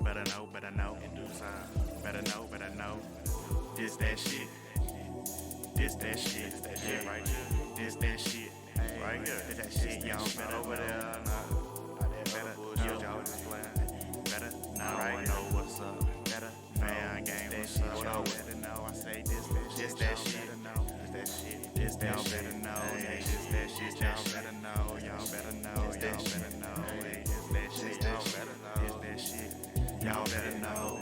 Better know, better know. In due time. Better know, better know. This that shit. This that shit. Yeah, right here. This that shit. Right here. This that shit, y'all. Better over there. Better bullshit, y'all just playing. Better know, right? Know what's up. Better fan game, what's up? Y'all better know. I say this that shit. This that shit. This that shit. This that y'all better know. This that shit. Y'all better know. Y'all better know. Y'all better know. This that shit. Y'all better know. This that shit. Y'all better know.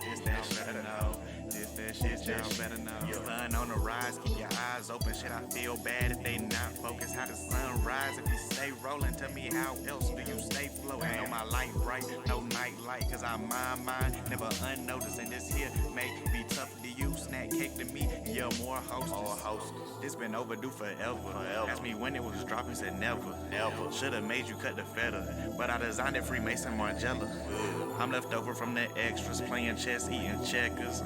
This that shit. Better know. This that shit. Y'all better know. Sun on the rise, keep your eyes open. Shit, I feel bad if they not focused. How the sun rise if you stay rolling? Tell me how else do you stay floating? On my light bright, no night light, cause I mind mine, never unnoticed. And this here may be tough to you, snack cake to me. Yeah, more hostess. This been overdue forever. Asked me when it was dropping, said never. Should've made you cut the feather, but I designed it Freemason Margiela. I'm left over from the extras, playing chess, eating checkers.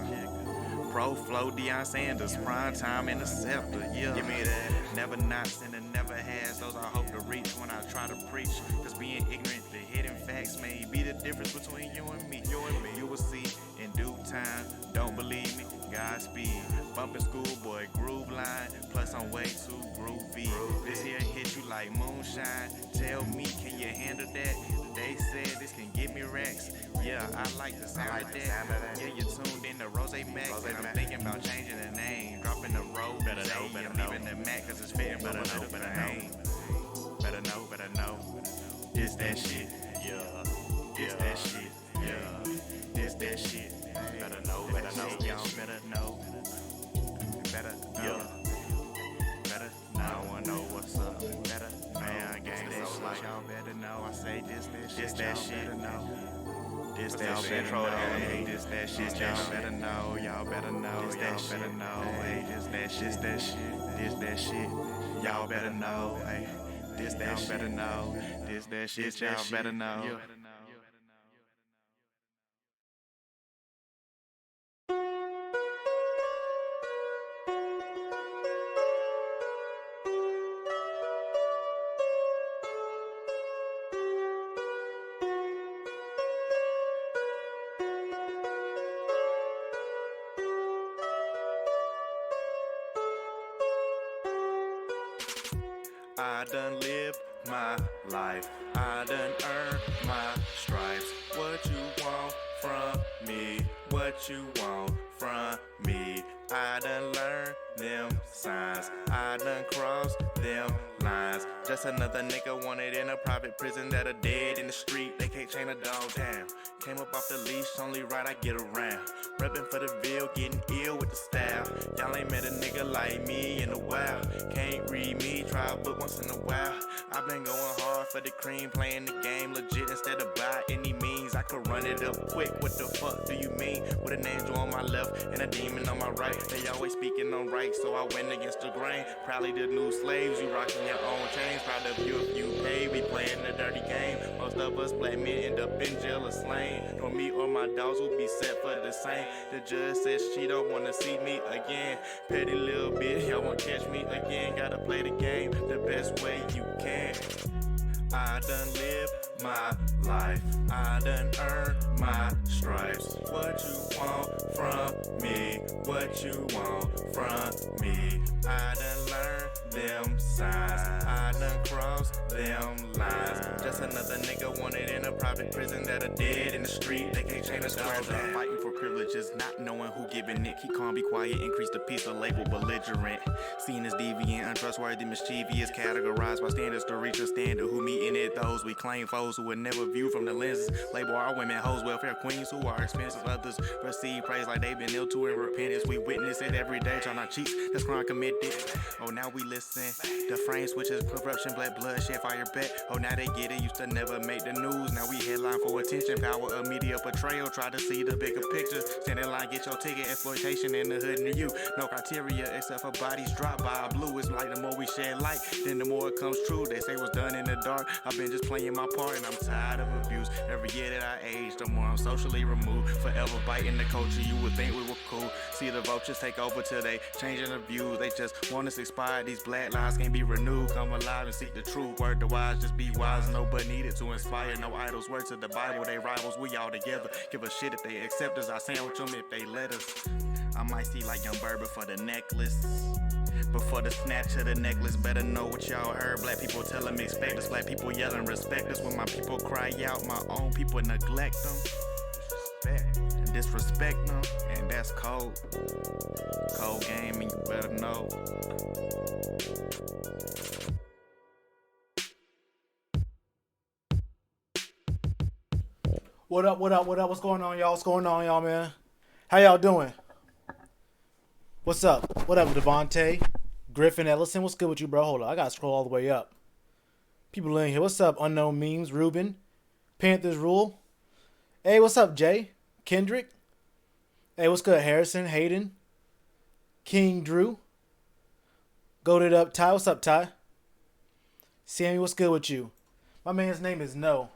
Pro flow, Deion Sanders, prime time interceptor, yeah. Give me that. Never nots and it never has. Those I hope to reach when I try to preach. Cause being ignorant to hidden facts may be the difference between you and me. You will see in due time. Don't believe me? Godspeed. Bumping schoolboy groove line. Plus I'm way too groovy. This here hit you like moonshine. Tell me, can you handle that? They said this can get me racks. Yeah, I like the sound of that. Yeah, you tuned in to Rose Max. I'm thinking about changing the name, dropping the road. Better know, better know. Leaving the Mac cause it's fitting for the little better name. Better know, better know. This that shit. Yeah. This that shit. Yeah. This that shit. Better know, better know. Y'all better know. Better know. Better know. I wanna know what's up. Better man, gang so like y'all better know. I say this that shit. Better know. This that shit, hey, this that shit, y'all better know, y'all better know, y'all better know, hey, this that shit, this that shit, y'all better know, hey, this that shit, better know, this that shit, y'all better know. I done lived my life, I done earned my stripes. What you want from me? What you want from me? I done learned them signs, I done crossed them lines. Just another nigga wanted in a private prison that are dead in the street. They can't chain a dog down. Came up off the leash, only right I get around. Reppin' for the Ville, getting ill with the style. Y'all ain't met a nigga like me in a while. Can't read me, try a book once in a while. I've been going hard for the cream, playing the game legit instead of by any means. I could run it up quick, what the fuck do you mean? With an angel on my left and a demon on my right. They always speaking on right, so I went against the grain. Probably the new slaves, you rocking your own chains. Proud of you if you pay, we playing the dirty game. Most of us black men end up in jail or slain. Nor me or my dogs will be set for the same. The judge says she don't wanna see me again. Petty little bitch, y'all won't catch me again. Gotta play the game the best way you can. I done lived my life, I done earned my stripes. What you want from me? What you want from me? I done learned them signs, I done crossed them lines. Just another nigga wanted in a private prison that are dead in the street. They can't chain us down. Fighting for privileges, not knowing who giving it. Keep calm, be quiet, increase the peace of label belligerent. Seen as deviant, untrustworthy, mischievous, categorized by standards to reach a standard. Who meeting it? Those we claim foes who would never view from the lenses. Label our women hoes, welfare queens who are expensive. Others receive praise like they've been ill to in repentance. We witness it every day, turn our cheeks, that's crime committed. Oh, now we listen. The frame switches, corruption, black blood, shed fire bet. Oh, now they get it, used to never make the news. Now we headline for attention, power of media portrayal. Try to see the bigger picture. Stand in line, get your ticket, exploitation in the hood near you. No criteria except for bodies dropped by a blue. It's like the more we shed light, then the more it comes true. They say what's done in the dark. I've been just playing my part and I'm tired of abuse. Every year that I age, the more I'm socially removed. Forever biting the culture, you would think we were cool. See the vultures take over till they changing the views. They just want us expired. These black lives can't be renewed. Come alive and seek the truth. Word to wise, just be wise. No but needed to inspire. No idols. Word to the Bible. They rivals. We all together. Give a shit if they accept us. I sandwich them if they let us. I might see like young Burber for the necklace. But for the snatch of the necklace, better know what y'all heard. Black people tell them expect us. Black people yelling respect us. When my people cry out, my own people neglect them. Disrespect and disrespect them. And that's cold. Cold game and you better know. What up, what up, what up? What's going on, y'all? What's going on, y'all, man? How y'all doing? What's up? What up, Devontae? Griffin Ellison, what's good with you, bro? Hold on, I gotta scroll all the way up. People in here. What's up, Unknown Memes? Ruben? Panthers Rule? Hey, what's up, Jay? Kendrick? Hey, what's good, Harrison? Hayden? King Drew? Goated up, Ty. What's up, Ty? Sammy, what's good with you? My man's name is No.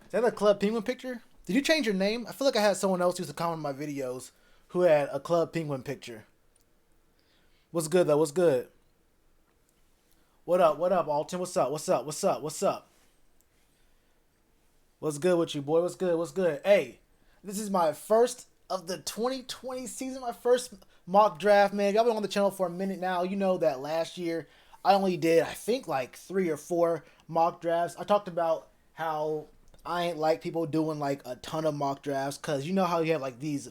Is that a Club Penguin picture? Did you change your name? I feel like I had someone else who used to comment on my videos who had a Club Penguin picture. What's good, though? What's good? What up? What up, Alton? What's up? What's up? What's up? What's up? What's good with you, boy? What's good? What's good? Hey, this is my first of the 2020 season, my first mock draft, man. Y'all been on the channel for a minute now. You know that last year I only did, I think, like 3 or 4 mock drafts. I talked about how I ain't like people doing like a ton of mock drafts because you know how you have like these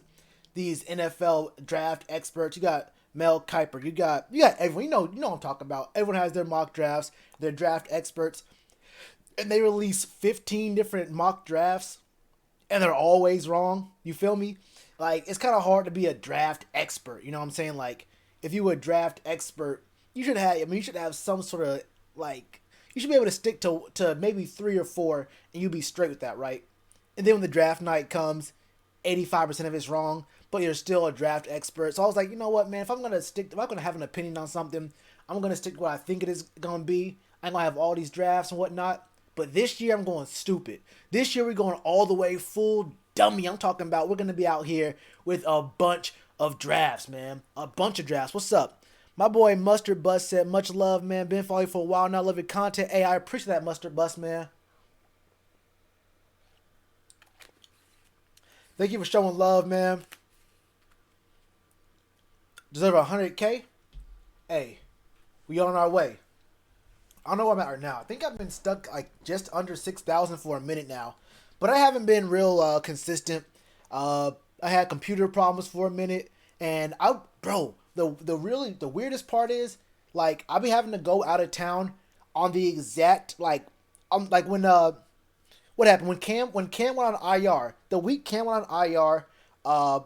NFL draft experts. You got Mel Kiper. You got everyone. You know what I'm talking about. Everyone has their mock drafts, their draft experts, and they release 15 different mock drafts, and they're always wrong. You feel me? Like it's kind of hard to be a draft expert. You know what I'm saying? Like if you were a draft expert, you should have some sort of like. You should be able to stick to maybe 3 or 4, and you'll be straight with that, right? And then when the draft night comes, 85% of it's wrong, but you're still a draft expert. So I was like, you know what, man? If I'm gonna have an opinion on something, I'm gonna stick to what I think it is gonna be. I'm gonna have all these drafts and whatnot. But this year I'm going stupid. This year we're going all the way full dummy. I'm talking about we're gonna be out here with a bunch of drafts, man. A bunch of drafts. What's up? My boy Mustard Bus said, much love, man. Been following you for a while now. Love your content. Hey, I appreciate that, Mustard Bus, man. Thank you for showing love, man. Deserve 100K? Hey, we on our way. I don't know where I'm at right now. I think I've been stuck like just under 6,000 for a minute now. But I haven't been real consistent. I had computer problems for a minute. And the weirdest part is, like, I'll be having to go out of town on the exact, like when, what happened? When Cam went on IR, the week Cam went on IR, and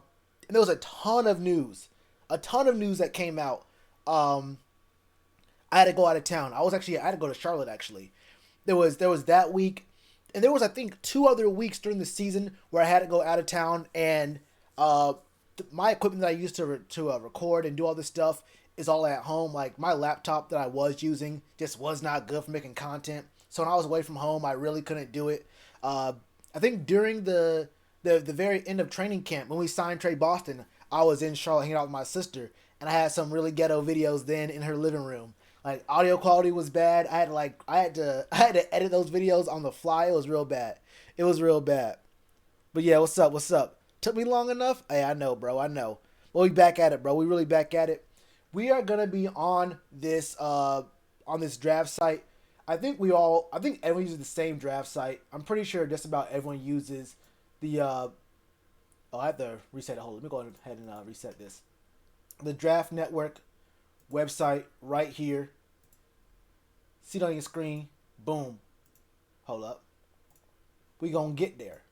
there was a ton of news that came out. I had to go out of town. I had to go to Charlotte, actually. There was that week, and there was, I think, 2 other weeks during the season where I had to go out of town, and, my equipment that I used to record and do all this stuff is all at home. Like, my laptop that I was using just was not good for making content. So when I was away from home, I really couldn't do it. I think during the very end of training camp, when we signed Trey Boston, I was in Charlotte hanging out with my sister, and I had some really ghetto videos then in her living room. Like, audio quality was bad. I had to edit those videos on the fly. It was real bad. But yeah, what's up? Took me long enough? Hey, I know, bro. I know. Well, we back at it, bro. We really back at it. We are gonna be on this draft site. I think everyone uses the same draft site. I'm pretty sure just about everyone uses the I have to reset it. Hold on. Let me go ahead and reset this. The Draft Network website right here. See it on your screen. Boom. Hold up. We gonna get there.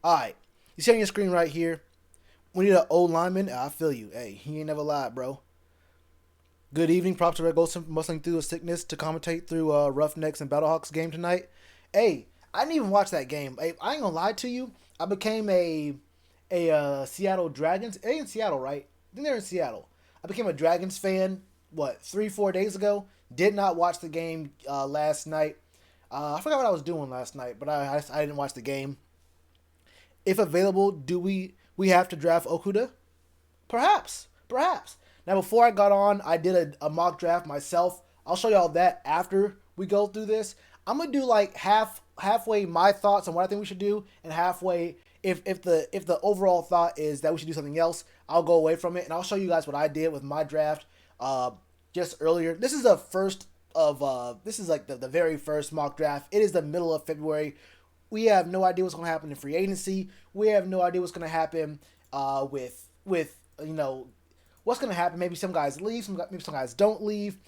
Alright. You see on your screen right here. We need an old lineman. I feel you. Hey, he ain't never lied, bro. Good evening. Props to Red Golson for muscling through a sickness to commentate through Roughnecks and Battlehawks game tonight. Hey, I didn't even watch that game. Hey, I ain't gonna lie to you. I became a Seattle Dragons. They in Seattle, right? I think they're in Seattle. I became a Dragons fan what 3-4 days ago. Did not watch the game last night. I forgot what I was doing last night, but I didn't watch the game. If available, do we have to draft Okuda? Perhaps, perhaps. Now, before I got on, I did a mock draft myself. I'll show y'all that after we go through this. I'm gonna do like halfway my thoughts on what I think we should do, and halfway if the overall thought is that we should do something else, I'll go away from it and I'll show you guys what I did with my draft just earlier. This is the first of this is like the very first mock draft. It is the middle of February. We have no idea what's going to happen in free agency. We have no idea what's going to happen with what's going to happen. Maybe some guys leave, maybe some guys don't leave.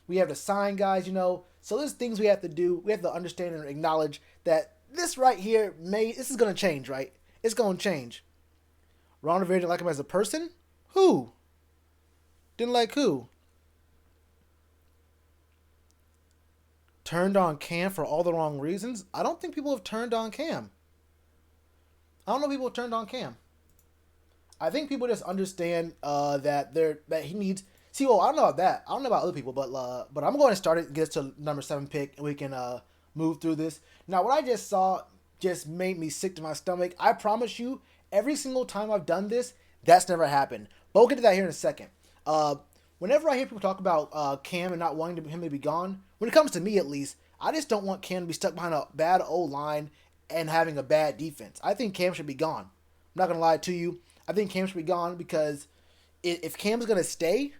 We have to sign guys, So there's things we have to do. We have to understand and acknowledge that this right here, this is going to change, right? It's going to change. Ron Rivera didn't like him as a person? Who? Didn't like who? Turned on Cam for all the wrong reasons? I don't think people have turned on Cam. I don't know if people have turned on Cam. I think people just understand that he needs. See, well, I don't know about that. I don't know about other people, but I'm going to start it and get to number 7 pick, and we can move through this. Now, what I just saw just made me sick to my stomach. I promise you, every single time I've done this, that's never happened. But we'll get to that here in a second. Whenever I hear people talk about Cam and not wanting him to be gone, when it comes to me at least, I just don't want Cam to be stuck behind a bad O-line and having a bad defense. I think Cam should be gone. I'm not going to lie to you. I think Cam should be gone because if Cam's going to stay,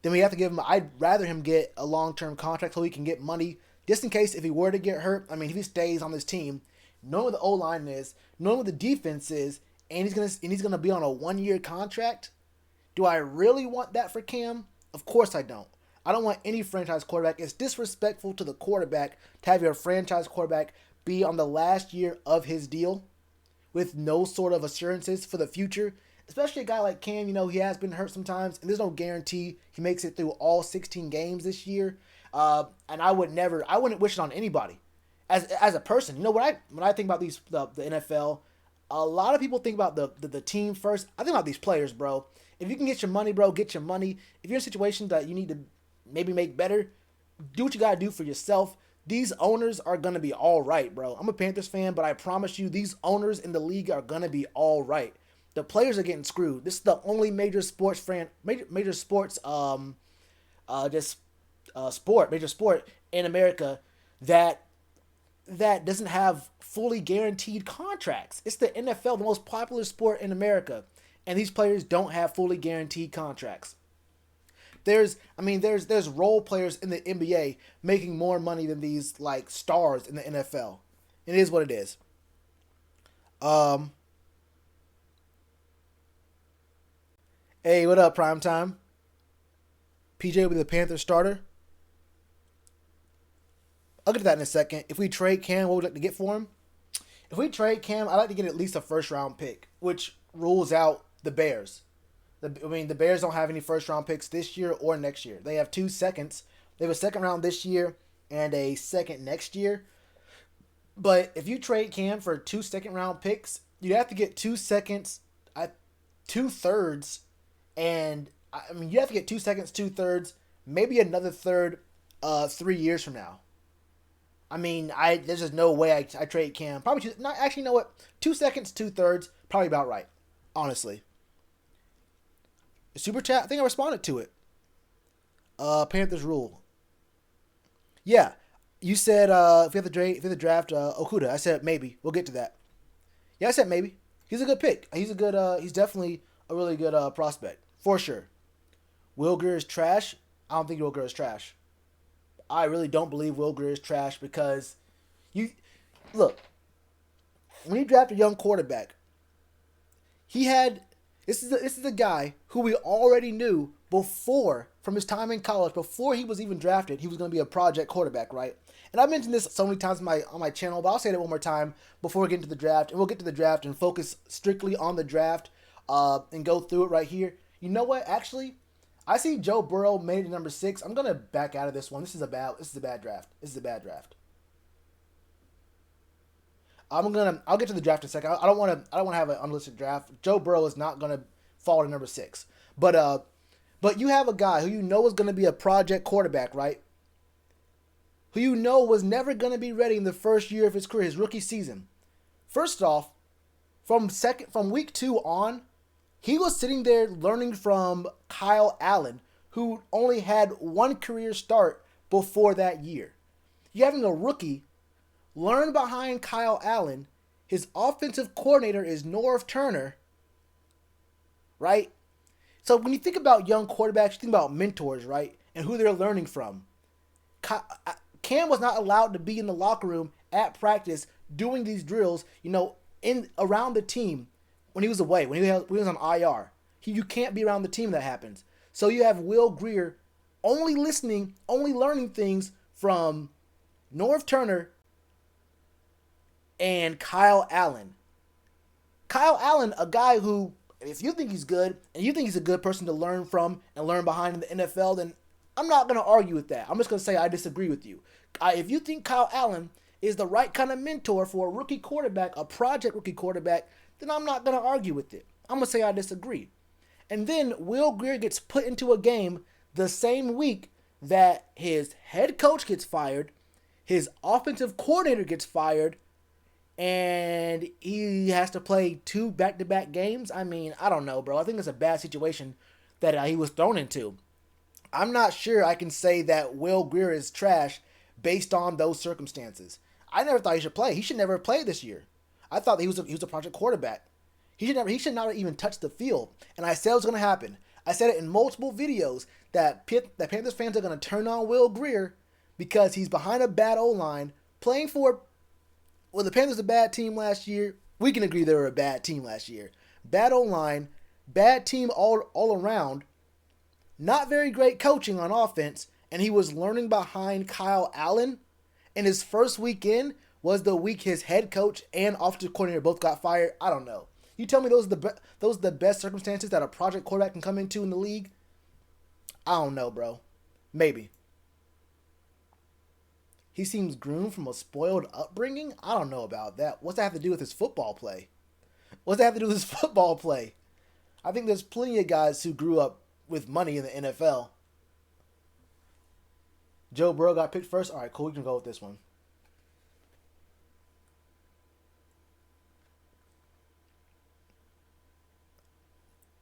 then we have to give him, I'd rather him get a long-term contract so he can get money just in case if he were to get hurt. I mean, if he stays on this team, knowing what the O-line is, knowing what the defense is, and he's gonna be on a 1-year contract, do I really want that for Cam? Of course I don't. I don't want any franchise quarterback. It's disrespectful to the quarterback to have your franchise quarterback be on the last year of his deal with no sort of assurances for the future. Especially a guy like Cam, he has been hurt sometimes, and there's no guarantee he makes it through all 16 games this year. And I wouldn't wish it on anybody. As a person, when I think about the NFL, a lot of people think about the team first. I think about these players, bro. If you can get your money, bro, get your money. If you're in a situation that you need to maybe make better, do what you gotta do for yourself. These owners are gonna be all right, bro. I'm a Panthers fan, but I promise you, these owners in the league are gonna be all right. The players are getting screwed. This is the only major sports sport in America that doesn't have fully guaranteed contracts. It's the NFL, the most popular sport in America, and these players don't have fully guaranteed contracts. There's role players in the NBA making more money than these like stars in the NFL. It is what it is. Hey, what up, Primetime? PJ will be the Panthers starter. I'll get to that in a second. If we trade Cam, what would we like to get for him? If we trade Cam, I'd like to get at least a first-round pick, which rules out the Bears. The Bears don't have any first-round picks this year or next year. They have 2 seconds. They have a second round this year and a second next year. But if you trade Cam for 2 second-round picks, you'd have to get 2 seconds, 2/3, and you have to get 2 seconds, 2/3, maybe another third 3 years from now. There's just no way I trade Cam. Probably not. Actually, you know what? 2 seconds, 2/3, probably about right. Honestly. Super chat. I think I responded to it. Panthers rule. Yeah, you said if you have to draft Okuda. I said maybe. We'll get to that. Yeah, I said maybe. He's a good pick. He's a good. He's definitely a really good prospect for sure. Will Grier is trash. I don't think Will Grier is trash. I really don't believe Will Grier is trash because when you draft a young quarterback, this is a guy who we already knew before from his time in college, before he was even drafted, he was going to be a project quarterback, right? And I mentioned this so many times on my channel, but I'll say it one more time before we get into the draft, and we'll get to the draft and focus strictly on the draft and go through it right here. You know what? Actually, I see Joe Burrow made it to number 6. I'm gonna back out of this one. This is a bad draft. I'll get to the draft in a second. I don't want to have an unlisted draft. Joe Burrow is not gonna fall to number 6. But But you have a guy who you know is going to be a project quarterback, right? Who you know was never going to be ready in the first year of his career, his rookie season. First off, from week 2 on, he was sitting there learning from Kyle Allen, who only had one career start before that year. You're having a rookie learn behind Kyle Allen. His offensive coordinator is Norv Turner, right? So when you think about young quarterbacks, you think about mentors, right? And who they're learning from. Cam was not allowed to be in the locker room at practice doing these drills, in around the team when he was away, when he was on IR. You can't be around the team that happens. So you have Will Grier only listening, only learning things from Norv Turner and Kyle Allen. Kyle Allen, a guy who, if you think he's good and you think he's a good person to learn from and learn behind in the NFL, then I'm not going to argue with that. I'm just going to say I disagree with you. If you think Kyle Allen is the right kind of mentor for a rookie quarterback, a project rookie quarterback, then I'm not going to argue with it. I'm going to say I disagree. And then Will Grier gets put into a game the same week that his head coach gets fired, his offensive coordinator gets fired, and he has to play 2 back-to-back games. I mean, I don't know, bro. I think it's a bad situation that he was thrown into. I'm not sure I can say that Will Grier is trash based on those circumstances. I never thought he should play. He should never have played this year. I thought he was a project quarterback. He should not have even touched the field. And I said it was going to happen. I said it in multiple videos that Panthers fans are going to turn on Will Grier because he's behind a bad O-line playing for. Well, the Panthers were a bad team last year. We can agree they were a bad team last year. Bad O-line, bad team all around. Not very great coaching on offense, and he was learning behind Kyle Allen. And his first week in was the week his head coach and offensive coordinator both got fired. I don't know. You tell me those are the best circumstances that a project quarterback can come into in the league? I don't know, bro. Maybe. He seems groomed from a spoiled upbringing? I don't know about that. What's that have to do with his football play? I think there's plenty of guys who grew up with money in the NFL. Joe Burrow got picked first? All right, cool. We can go with this one.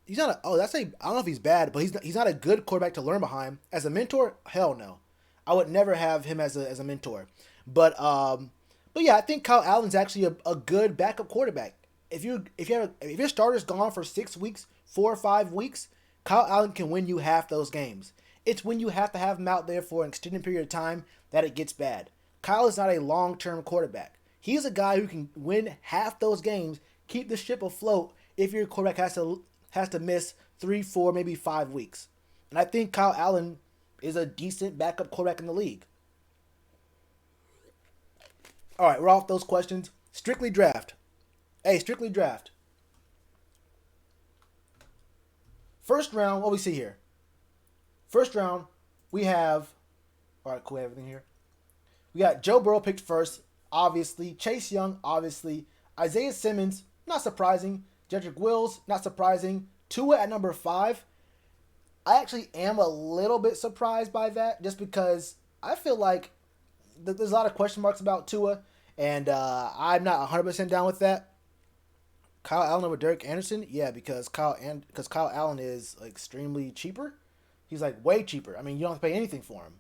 I don't know if he's bad, but he's not a good quarterback to learn behind. As a mentor, hell no. I would never have him as a mentor. But yeah, I think Kyle Allen's actually a good backup quarterback. If your starter's gone for 6 weeks, 4 or 5 weeks, Kyle Allen can win you half those games. It's when you have to have him out there for an extended period of time that it gets bad. Kyle is not a long-term quarterback. He's a guy who can win half those games, keep the ship afloat if your quarterback has to miss 3, 4, maybe 5 weeks. And I think Kyle Allen is a decent backup quarterback in the league. All right, we're off those questions. Strictly draft. Strictly draft. First round, what we see here? First round, we have... All right, cool, everything here. We got Joe Burrow picked first, obviously. Chase Young, obviously. Isaiah Simmons, not surprising. Jedrick Wills, not surprising. Tua at number 5. I actually am a little bit surprised by that, just because I feel like there's a lot of question marks about Tua, and I'm not 100% down with that. Kyle Allen over Derek Anderson? Yeah, because Kyle Allen is extremely cheaper. He's way cheaper. I mean, you don't have to pay anything for him.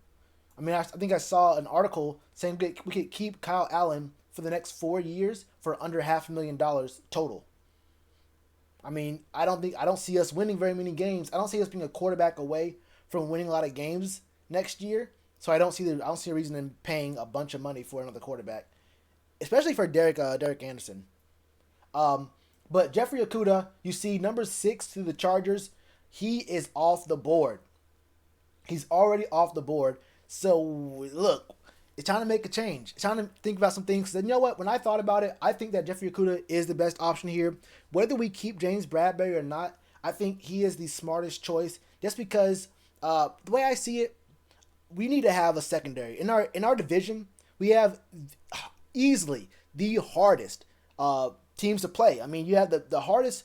I mean, I think I saw an article saying we could keep Kyle Allen for the next 4 years for under $500,000 total. I mean, I don't see us winning very many games. I don't see us being a quarterback away from winning a lot of games next year. So I don't see a reason in paying a bunch of money for another quarterback, especially for Derek Anderson. But Jeffrey Okudah, you see number 6 to the Chargers. He is off the board. He's already off the board. So look, it's time to make a change. It's time to think about some things. And you know what? When I thought about it, I think that Jeffrey Okudah is the best option here. Whether we keep James Bradbury or not, I think he is the smartest choice. Just because the way I see it, we need to have a secondary. In our division, we have easily the hardest teams to play. I mean, you have the hardest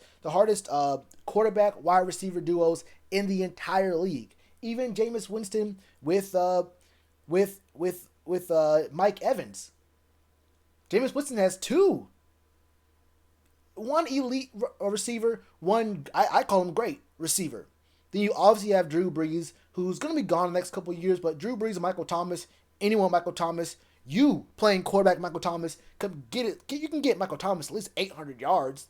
quarterback wide receiver duos in the entire league. Even Jameis Winston with Mike Evans. Jameis Winston has two. One elite receiver, one I call him great receiver. Then you obviously have Drew Brees, who's going to be gone the next couple of years, but Drew Brees and Michael Thomas, anyone Michael Thomas, you playing quarterback Michael Thomas, you can get Michael Thomas at least 800 yards.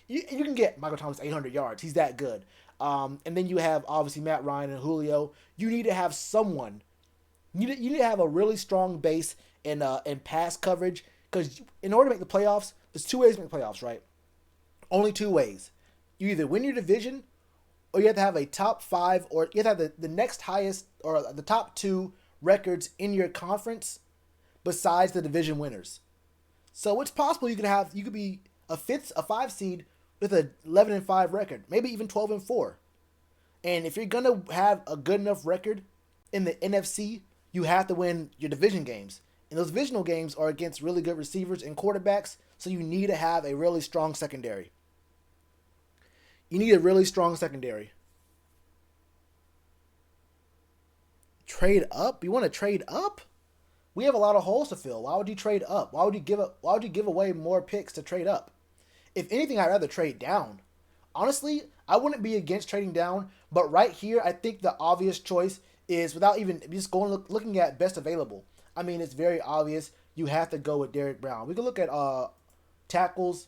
You can get Michael Thomas 800 yards. He's that good. And then you have, obviously, Matt Ryan and Julio. You need to have someone. You need to have a really strong base in pass coverage, because in order to make the playoffs, there's two ways to make the playoffs, right? Only two ways. You either win your division, or you have to have a top 5, or you have to have the next highest, or the top 2 records in your conference besides the division winners. So it's possible you could be a 5 seed with a 11-5 record, maybe even 12-4. And if you're gonna have a good enough record in the NFC, you have to win your division games. And those divisional games are against really good receivers and quarterbacks, so you need to have a really strong secondary. You need a really strong secondary. Trade up? You want to trade up? We have a lot of holes to fill. Why would you trade up? Why would you give away more picks to trade up? If anything, I'd rather trade down. Honestly, I wouldn't be against trading down, but right here, I think the obvious choice is, without even just looking at best available. I mean, it's very obvious. You have to go with Derrick Brown. We can look at tackles.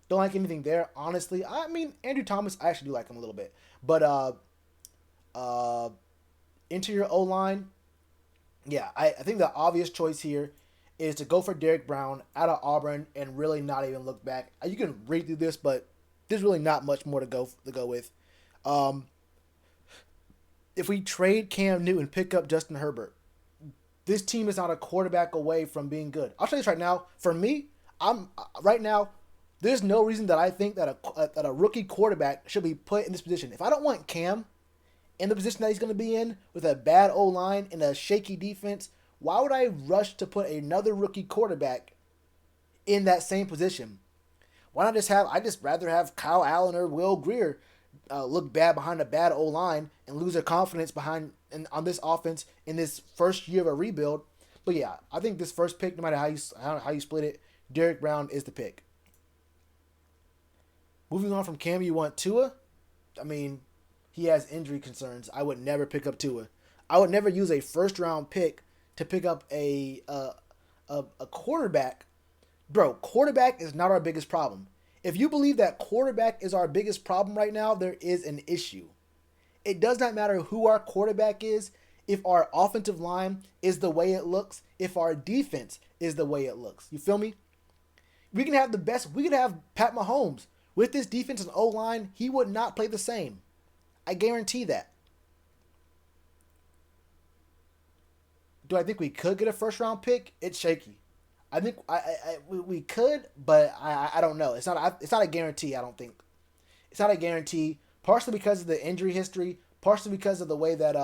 Don't like anything there, honestly. I mean, Andrew Thomas, I actually do like him a little bit. But interior O-line, yeah, I think the obvious choice here is to go for Derrick Brown out of Auburn and really not even look back. You can read through this, but there's really not much more to go with. If we trade Cam Newton, pick up Justin Herbert, this team is not a quarterback away from being good. I'll tell you this right now. For me, right now, there's no reason that I think that a rookie quarterback should be put in this position. If I don't want Cam in the position that he's going to be in with a bad O-line and a shaky defense, why would I rush to put another rookie quarterback in that same position? Why not I'd just rather have Kyle Allen or Will Grier look bad behind a bad O-line and lose their confidence on this offense in this first year of a rebuild. But yeah, I think this first pick, no matter how you split it, Derrick Brown is the pick. Moving on from Cam, you want Tua? I mean, he has injury concerns. I would never pick up Tua. I would never use a first-round pick to pick up a quarterback. Bro, quarterback is not our biggest problem. If you believe that quarterback is our biggest problem right now, there is an issue. It does not matter who our quarterback is, if our offensive line is the way it looks, if our defense is the way it looks. You feel me? We can have the best. We could have Pat Mahomes. With this defense and O-line, he would not play the same. I guarantee that. Do I think we could get a first-round pick? It's shaky. I think we could, but I don't know. It's not a guarantee. I don't think it's not a guarantee. Partially because of the injury history. Partially because of the way that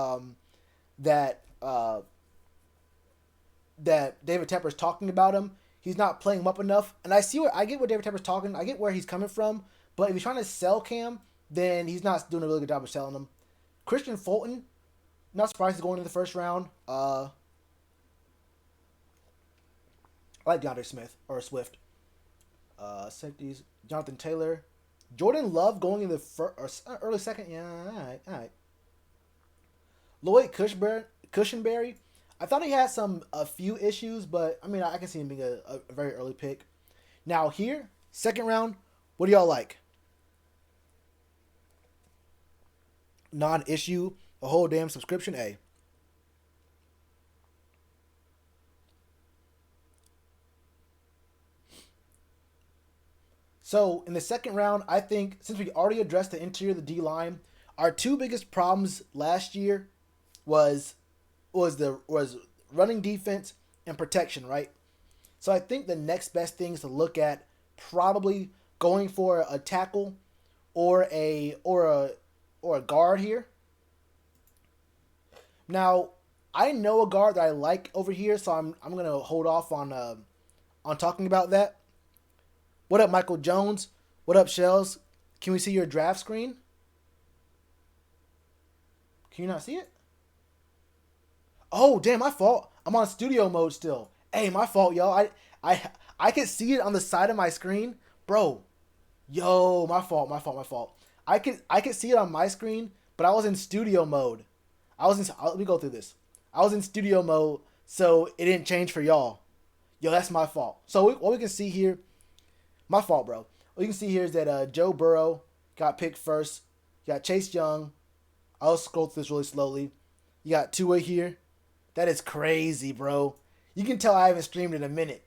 David Tepper's talking about him. He's not playing him up enough, and I get where David Tepper's talking. I get where he's coming from, but if he's trying to sell Cam, then he's not doing a really good job of selling him. Christian Fulton, not surprised he's going in the first round. I like DeAndre Smith or Swift. Safeties, Jonathan Taylor, Jordan Love going in the early second. Yeah, all right. Lloyd Cushenberry. I thought he had a few issues, but I mean, I can see him being a very early pick. Now here, second round, what do y'all like? Non-issue, a whole damn subscription, A. So in the second round, I think since we already addressed the interior of the D-line, our two biggest problems last year was running defense and protection, right? So I think the next best things to look at probably going for a tackle or a guard here. Now, I know a guard that I like over here, so I'm gonna hold off on talking about that. What up, Michael Jones? What up, Shells? Can we see your draft screen? Can you not see it? Oh, damn, my fault. I'm on studio mode still. Hey, my fault, y'all. I I could see it on the side of my screen. Bro, yo, my fault. I could see it on my screen, but I was in studio mode. Let me go through this. I was in studio mode, so it didn't change for y'all. Yo, that's my fault. So what we can see here, my fault, bro. What you can see here is that Joe Burrow got picked first. You got Chase Young. I'll scroll through this really slowly. You got Tua here. That is crazy, bro. You can tell I haven't streamed in a minute.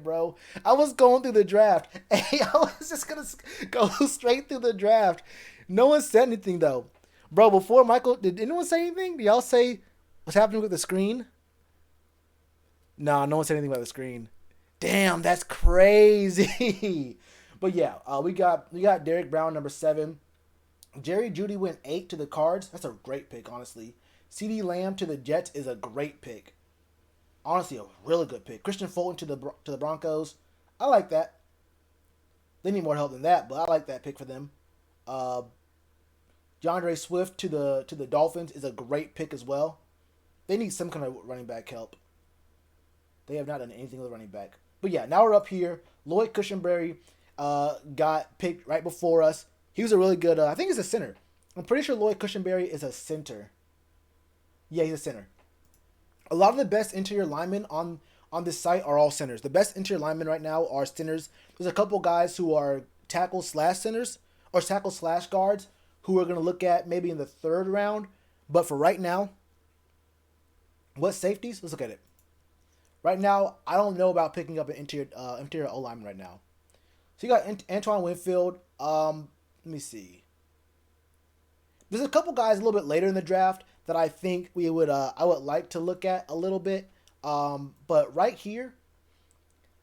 Bro. I was going through the draft. Hey, I was just going to go straight through the draft. No one said anything, though. Bro, before Michael, did anyone say anything? Did y'all say what's happening with the screen? No one said anything about the screen. Damn, that's crazy. But yeah, we got Derek Brown, number 7. Jerry Jeudy went 8 to the Cards. That's a great pick, honestly. CeeDee Lamb to the Jets is a great pick. Honestly, a really good pick. Christian Fulton to the Broncos. I like that. They need more help than that, but I like that pick for them. DeAndre Swift to the Dolphins is a great pick as well. They need some kind of running back help. They have not done anything with running back. But yeah, now we're up here. Lloyd Cushenberry got picked right before us. He was a really good, I think he's a center. I'm pretty sure Lloyd Cushenberry is a center. Yeah, he's a center. A lot of the best interior linemen on this site are all centers. The best interior linemen right now are centers. There's a couple guys who are tackle/centers or tackle/guards who we're going to look at maybe in the 3rd round. But for right now, what safeties? Let's look at it. Right now, I don't know about picking up an interior O-lineman right now. So you got Antoine Winfield. Let me see. There's a couple guys a little bit later in the draft that I think I would like to look at a little bit. But right here,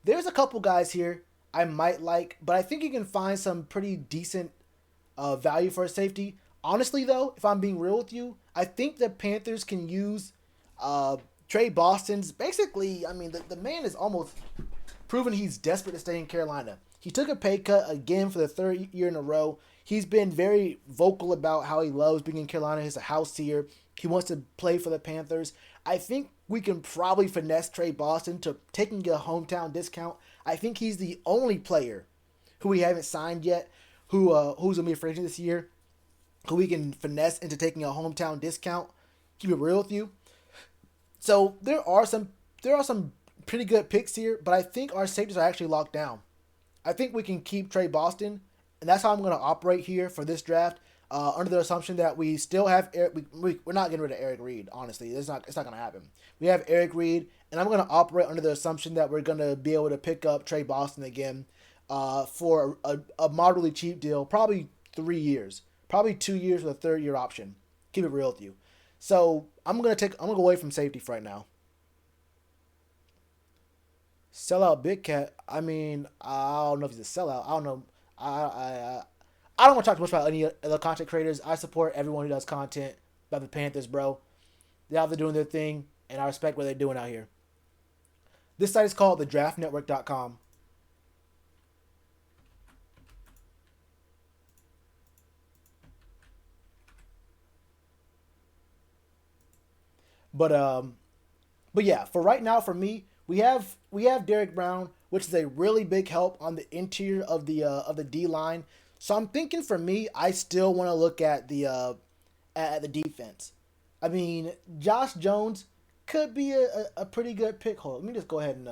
there's a couple guys here I might like, but I think you can find some pretty decent value for a safety. Honestly, though, if I'm being real with you, I think the Panthers can use Trey Boston's. Basically, I mean, the man is almost proven he's desperate to stay in Carolina. He took a pay cut again for the 3rd year in a row. He's been very vocal about how he loves being in Carolina. He has a house here. He wants to play for the Panthers. I think we can probably finesse Trey Boston to taking a hometown discount. I think he's the only player who we haven't signed yet, who's going to be a free agent this year, who we can finesse into taking a hometown discount. Keep it real with you. So there are some pretty good picks here, but I think our safeties are actually locked down. I think we can keep Trey Boston, and that's how I'm going to operate here for this draft. Under the assumption that we still have we're not getting rid of Eric Reed. Honestly, it's not going to happen. We have Eric Reed, and I'm going to operate under the assumption that we're going to be able to pick up Trey Boston again for a moderately cheap deal, probably 3 years, probably 2 years with a 3rd-year option. Keep it real with you. So I'm gonna go away from safety for right now. Sellout Big Cat. I mean, I don't know if he's a sellout. I don't know. I don't want to talk too much about any other content creators. I support everyone who does content about the Panthers, bro. They're out there doing their thing, and I respect what they're doing out here. This site is called thedraftnetwork.com. But yeah, for right now, for me, we have Derek Brown, which is a really big help on the interior of the D line. So I'm thinking for me, I still want to look at the defense. I mean, Josh Jones could be a pretty good pick. Hold on, let me just go ahead and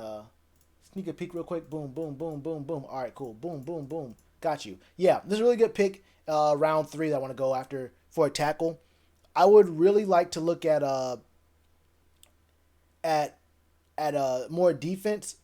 sneak a peek real quick. Boom, boom, boom, boom, boom. All right, cool. Boom, boom, boom. Got you. Yeah, this is a really good pick. Round 3 that I want to go after for a tackle. I would really like to look at more defense.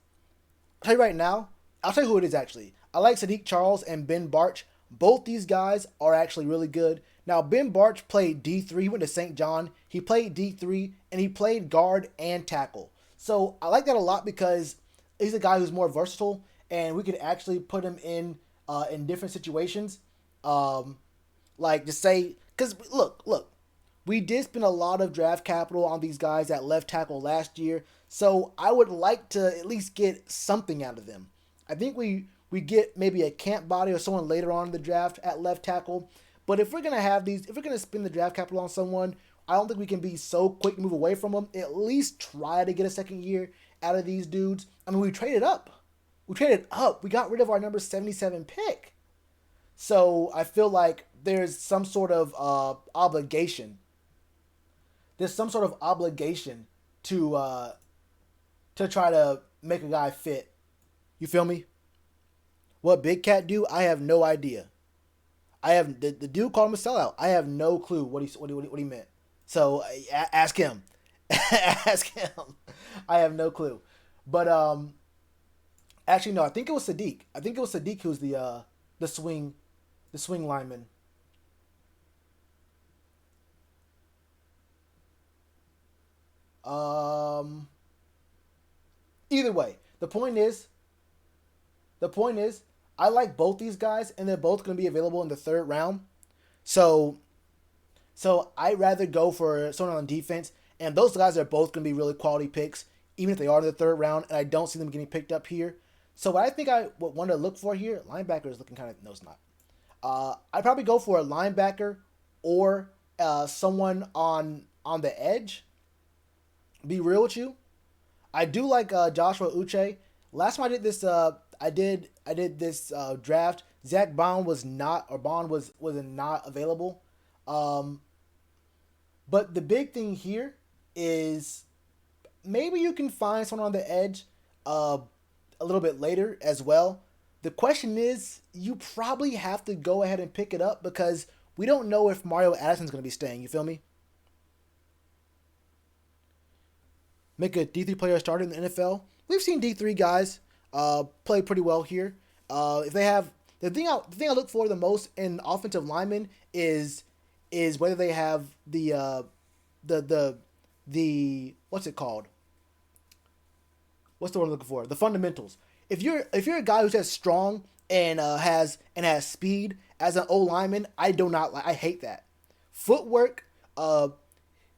I'll tell you right now. I'll tell you who it is actually. I like Sadiq Charles and Ben Barch. Both these guys are actually really good. Now, Ben Barch played D3. He went to St. John. He played D3, and he played guard and tackle. So I like that a lot because he's a guy who's more versatile, and we could actually put him in different situations. Like just say, because look, we did spend a lot of draft capital on these guys at left tackle last year, so I would like to at least get something out of them. I think we get maybe a camp body or someone later on in the draft at left tackle, But if we're gonna have these, if we're gonna spend the draft capital on someone, I don't think we can be so quick to move away from them. At least try to get a second year out of these dudes. I mean, we traded up. We traded up. We got rid of our number 77 pick. So I feel like there's some sort of obligation. There's some sort of obligation to try to make a guy fit. You feel me? What Big Cat do? I have no idea. I have the dude called him a sellout. I have no clue what he meant. So ask him. Ask him. I have no clue. But actually no, I think it was Sadiq. I think it was Sadiq who's the swing lineman. Either way, the point is, I like both these guys, and they're both going to be available in the third round. So I'd rather go for someone on defense, and those guys are both going to be really quality picks, even if they are in the third round, and I don't see them getting picked up here. So what I think I would want to look for here, linebacker is looking kind of, no, it's not. I'd probably go for a linebacker or someone on the edge. Be real with you, I do like Joshua Uche. Last time I did this, I did this draft. Zach Bond was not available. But the big thing here is maybe you can find someone on the edge a little bit later as well. The question is, you probably have to go ahead and pick it up because we don't know if Mario Addison's going to be staying. You feel me? Make a D3 player starter in the NFL. We've seen D3 guys play pretty well here. If they have the thing I look for the most in offensive linemen is whether they have the what's it called? What's the word I'm looking for? The fundamentals. If you're a guy who's as strong and has speed as an O lineman, I hate that. Footwork,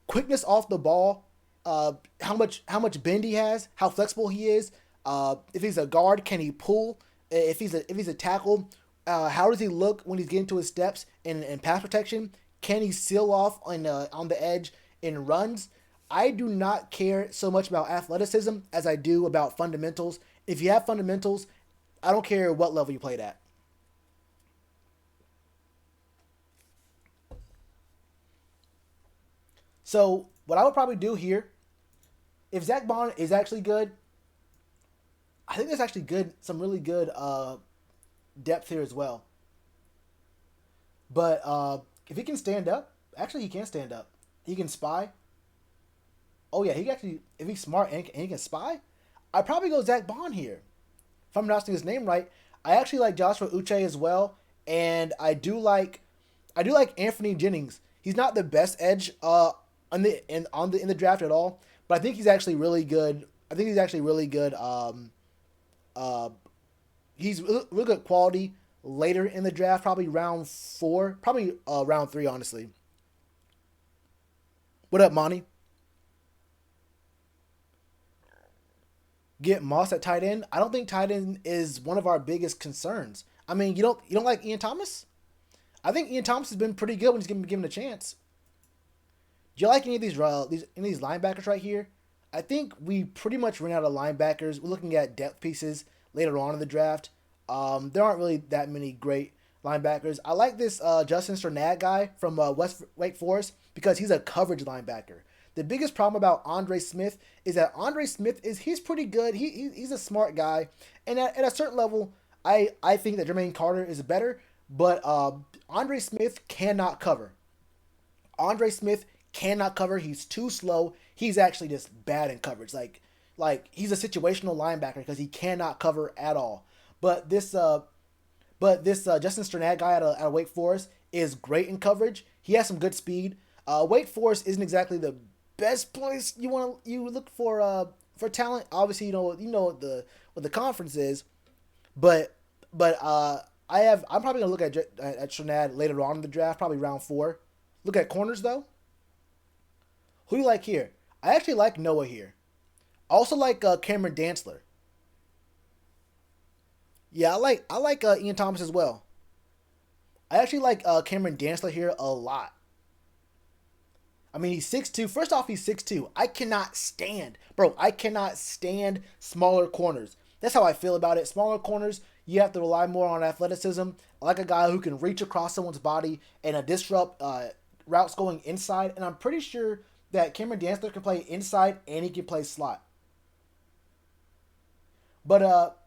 quickness off the ball, how much bend he has, how flexible he is. If he's a guard, can he pull? If he's a tackle, how does he look when he's getting to his steps in pass protection? Can he seal off on the edge in runs? I do not care so much about athleticism as I do about fundamentals. If you have fundamentals, I don't care what level you played at. So what I would probably do here, if Zach Bond is actually good, I think there's actually some really good depth here as well. But if he can stand up, actually he can stand up. He can spy. Oh yeah, if he's smart and he can spy, I'd probably go Zach Bond here. If I'm pronouncing his name right, I actually like Joshua Uche as well, and I do like Anthony Jennings. He's not the best edge in the draft at all, but I think he's actually really good. He's really good quality later in the draft, probably round 4, probably round 3, honestly. What up, Monty? Get Moss at tight end. I don't think tight end is one of our biggest concerns. I mean, you don't like Ian Thomas? I think Ian Thomas has been pretty good when he's given a chance. Do you like any of these linebackers right here? I think we pretty much ran out of linebackers. We're looking at depth pieces later on in the draft. There aren't really that many great linebackers. I like this Justin Strnad guy from Wake Forest because he's a coverage linebacker. The biggest problem about Andre Smith is that he's pretty good. He's a smart guy, and at a certain level, I think that Jermaine Carter is better. But Andre Smith cannot cover. He's too slow. He's actually just bad in coverage. Like he's a situational linebacker because he cannot cover at all. But this Justin Strnad guy out of Wake Forest is great in coverage. He has some good speed. Wake Forest isn't exactly the best place you look for talent. Obviously, you know what the conference is, but I'm probably gonna look at Strnad later on in the draft, probably round 4. Look at corners though. Who do you like here? I actually like Noah here. I also like Cameron Dantzler. Yeah, I like Ian Thomas as well. I actually like Cameron Dantzler here a lot. I mean, he's 6'2". First off, he's 6'2". I cannot stand smaller corners. That's how I feel about it. Smaller corners, you have to rely more on athleticism. I like a guy who can reach across someone's body and disrupt routes going inside. And I'm pretty sure that Cameron Dantzler can play inside and he can play slot. But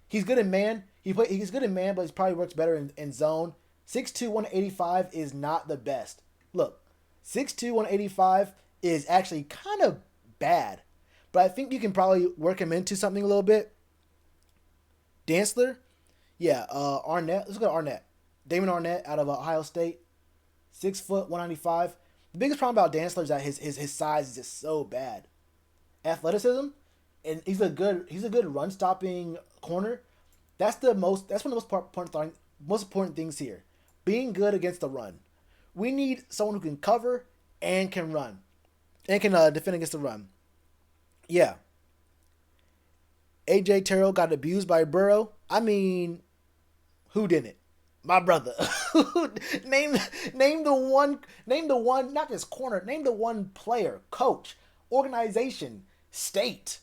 he's good in man. He's good in man, but he probably works better in zone. 6'2", 185 is not the best. Look, 6'2", 185 is actually kind of bad. But I think you can probably work him into something a little bit. Dantzler, yeah, Arnett. Let's go to Arnett. Damon Arnett out of Ohio State. 6 foot, 195. The biggest problem about Dantzler is that his size is just so bad. Athleticism, and he's a good run stopping corner. That's one of the most important things here. Being good against the run. We need someone who can cover and can run. And can defend against the run. Yeah. AJ Terrell got abused by Burrow. I mean, who didn't? My brother. name the one, not just corner, name the one player, coach, organization, state.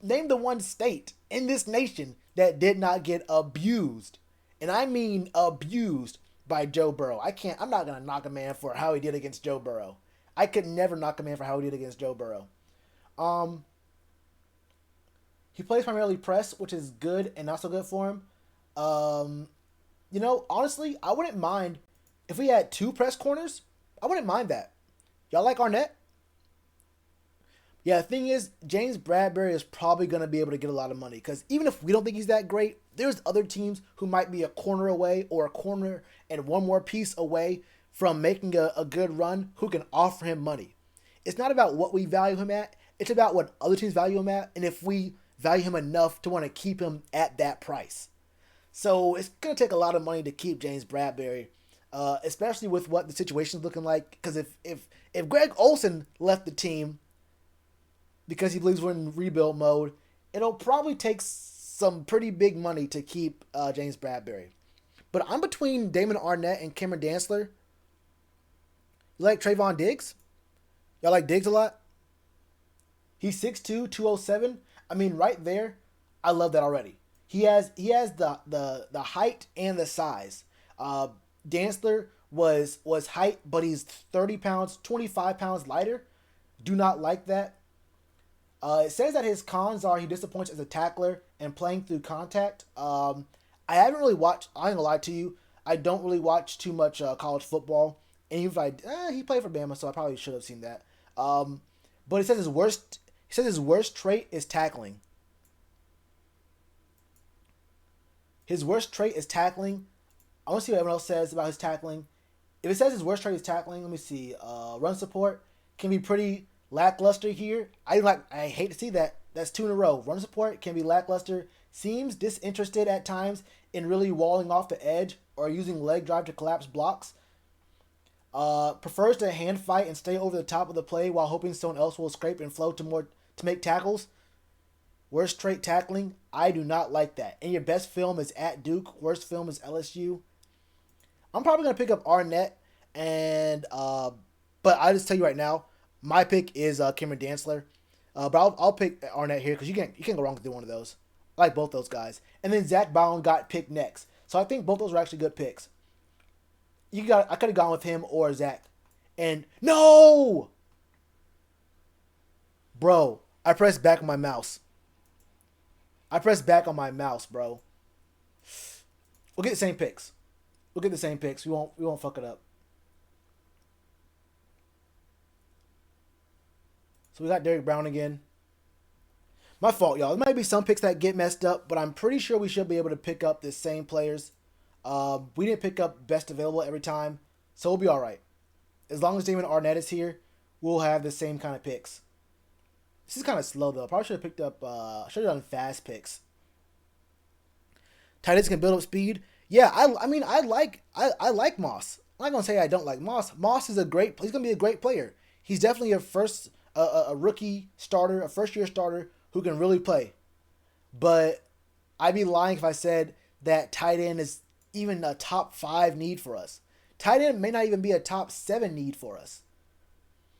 Name the one state in this nation that did not get abused. And I mean abused by Joe Burrow. I'm not going to knock a man for how he did against Joe Burrow. I could never knock a man for how he did against Joe Burrow. He plays primarily press, which is good and not so good for him. Honestly, I wouldn't mind if we had 2 press corners. I wouldn't mind that. Y'all like Arnett? Yeah, the thing is, James Bradberry is probably going to be able to get a lot of money because even if we don't think he's that great, there's other teams who might be a corner away or a corner and one more piece away from making a good run who can offer him money. It's not about what we value him at. It's about what other teams value him at and if we value him enough to want to keep him at that price. So it's going to take a lot of money to keep James Bradberry, especially with what the situation's looking like. Because if Greg Olsen left the team because he believes we're in rebuild mode, it'll probably take some pretty big money to keep James Bradberry. But I'm between Damon Arnett and Cameron Dantzler. You like Trayvon Diggs? Y'all like Diggs a lot? He's 6'2", 207. I mean, right there, I love that already. He has the height and the size. Dantzler was height, but he's 30 pounds, 25 pounds lighter. Do not like that. It says that his cons are he disappoints as a tackler and playing through contact. I haven't really watched. I ain't gonna lie to you. I don't really watch too much college football. And even if he played for Bama, so I probably should have seen that. But it says his worst trait is tackling. His worst trait is tackling. I want to see what everyone else says about his tackling. If it says his worst trait is tackling, let me see. Run support can be pretty lackluster here. I hate to see that. That's 2 in a row. Run support can be lackluster. Seems disinterested at times in really walling off the edge or using leg drive to collapse blocks. Prefers to hand fight and stay over the top of the play while hoping someone else will scrape and flow to make tackles. Worst trait tackling. I do not like that. And your best film is at Duke. Worst film is LSU. I'm probably gonna pick up Arnett but I just tell you right now, my pick is Cameron Dantzler. But I'll pick Arnett here because you can't go wrong with one of those. I like both those guys. And then Zach Bowen got picked next. So I think both those were actually good picks. I could have gone with him or Zach. And no! Bro, I pressed back on my mouse. Bro. We'll get the same picks. We won't fuck it up. So we got Derrick Brown again. My fault, y'all. There might be some picks that get messed up, but I'm pretty sure we should be able to pick up the same players. We didn't pick up best available every time, so we'll be all right. As long as Damon Arnett is here, we'll have the same kind of picks. This is kind of slow though. Probably should have picked up. Should have done fast picks. Tight ends can build up speed. Yeah, I mean I like Moss. I'm not gonna say I don't like Moss. Moss is he's gonna be a great player. He's definitely a rookie starter, a first year starter who can really play. But I'd be lying if I said that tight end is even a top 5 need for us. Tight end may not even be a top 7 need for us.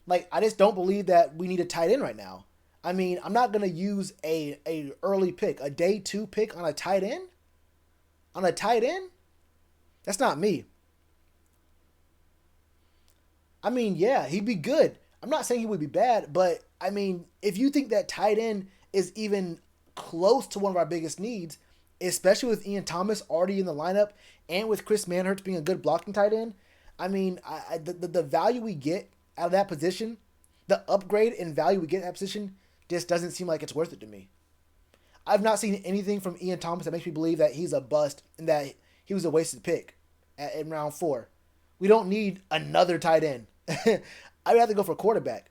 Like, I just don't believe that we need a tight end right now. I mean, I'm not gonna use a early pick, a day 2 pick on a tight end. On a tight end, that's not me. I mean, yeah, he'd be good. I'm not saying he would be bad, but I mean, if you think that tight end is even close to one of our biggest needs, especially with Ian Thomas already in the lineup and with Chris Manhurts being a good blocking tight end, I mean, the value we get out of that position, the upgrade in value we get in that position, just doesn't seem like it's worth it to me. I've not seen anything from Ian Thomas that makes me believe that he's a bust and that he was a wasted pick in round 4. We don't need another tight end. I'd rather go for quarterback.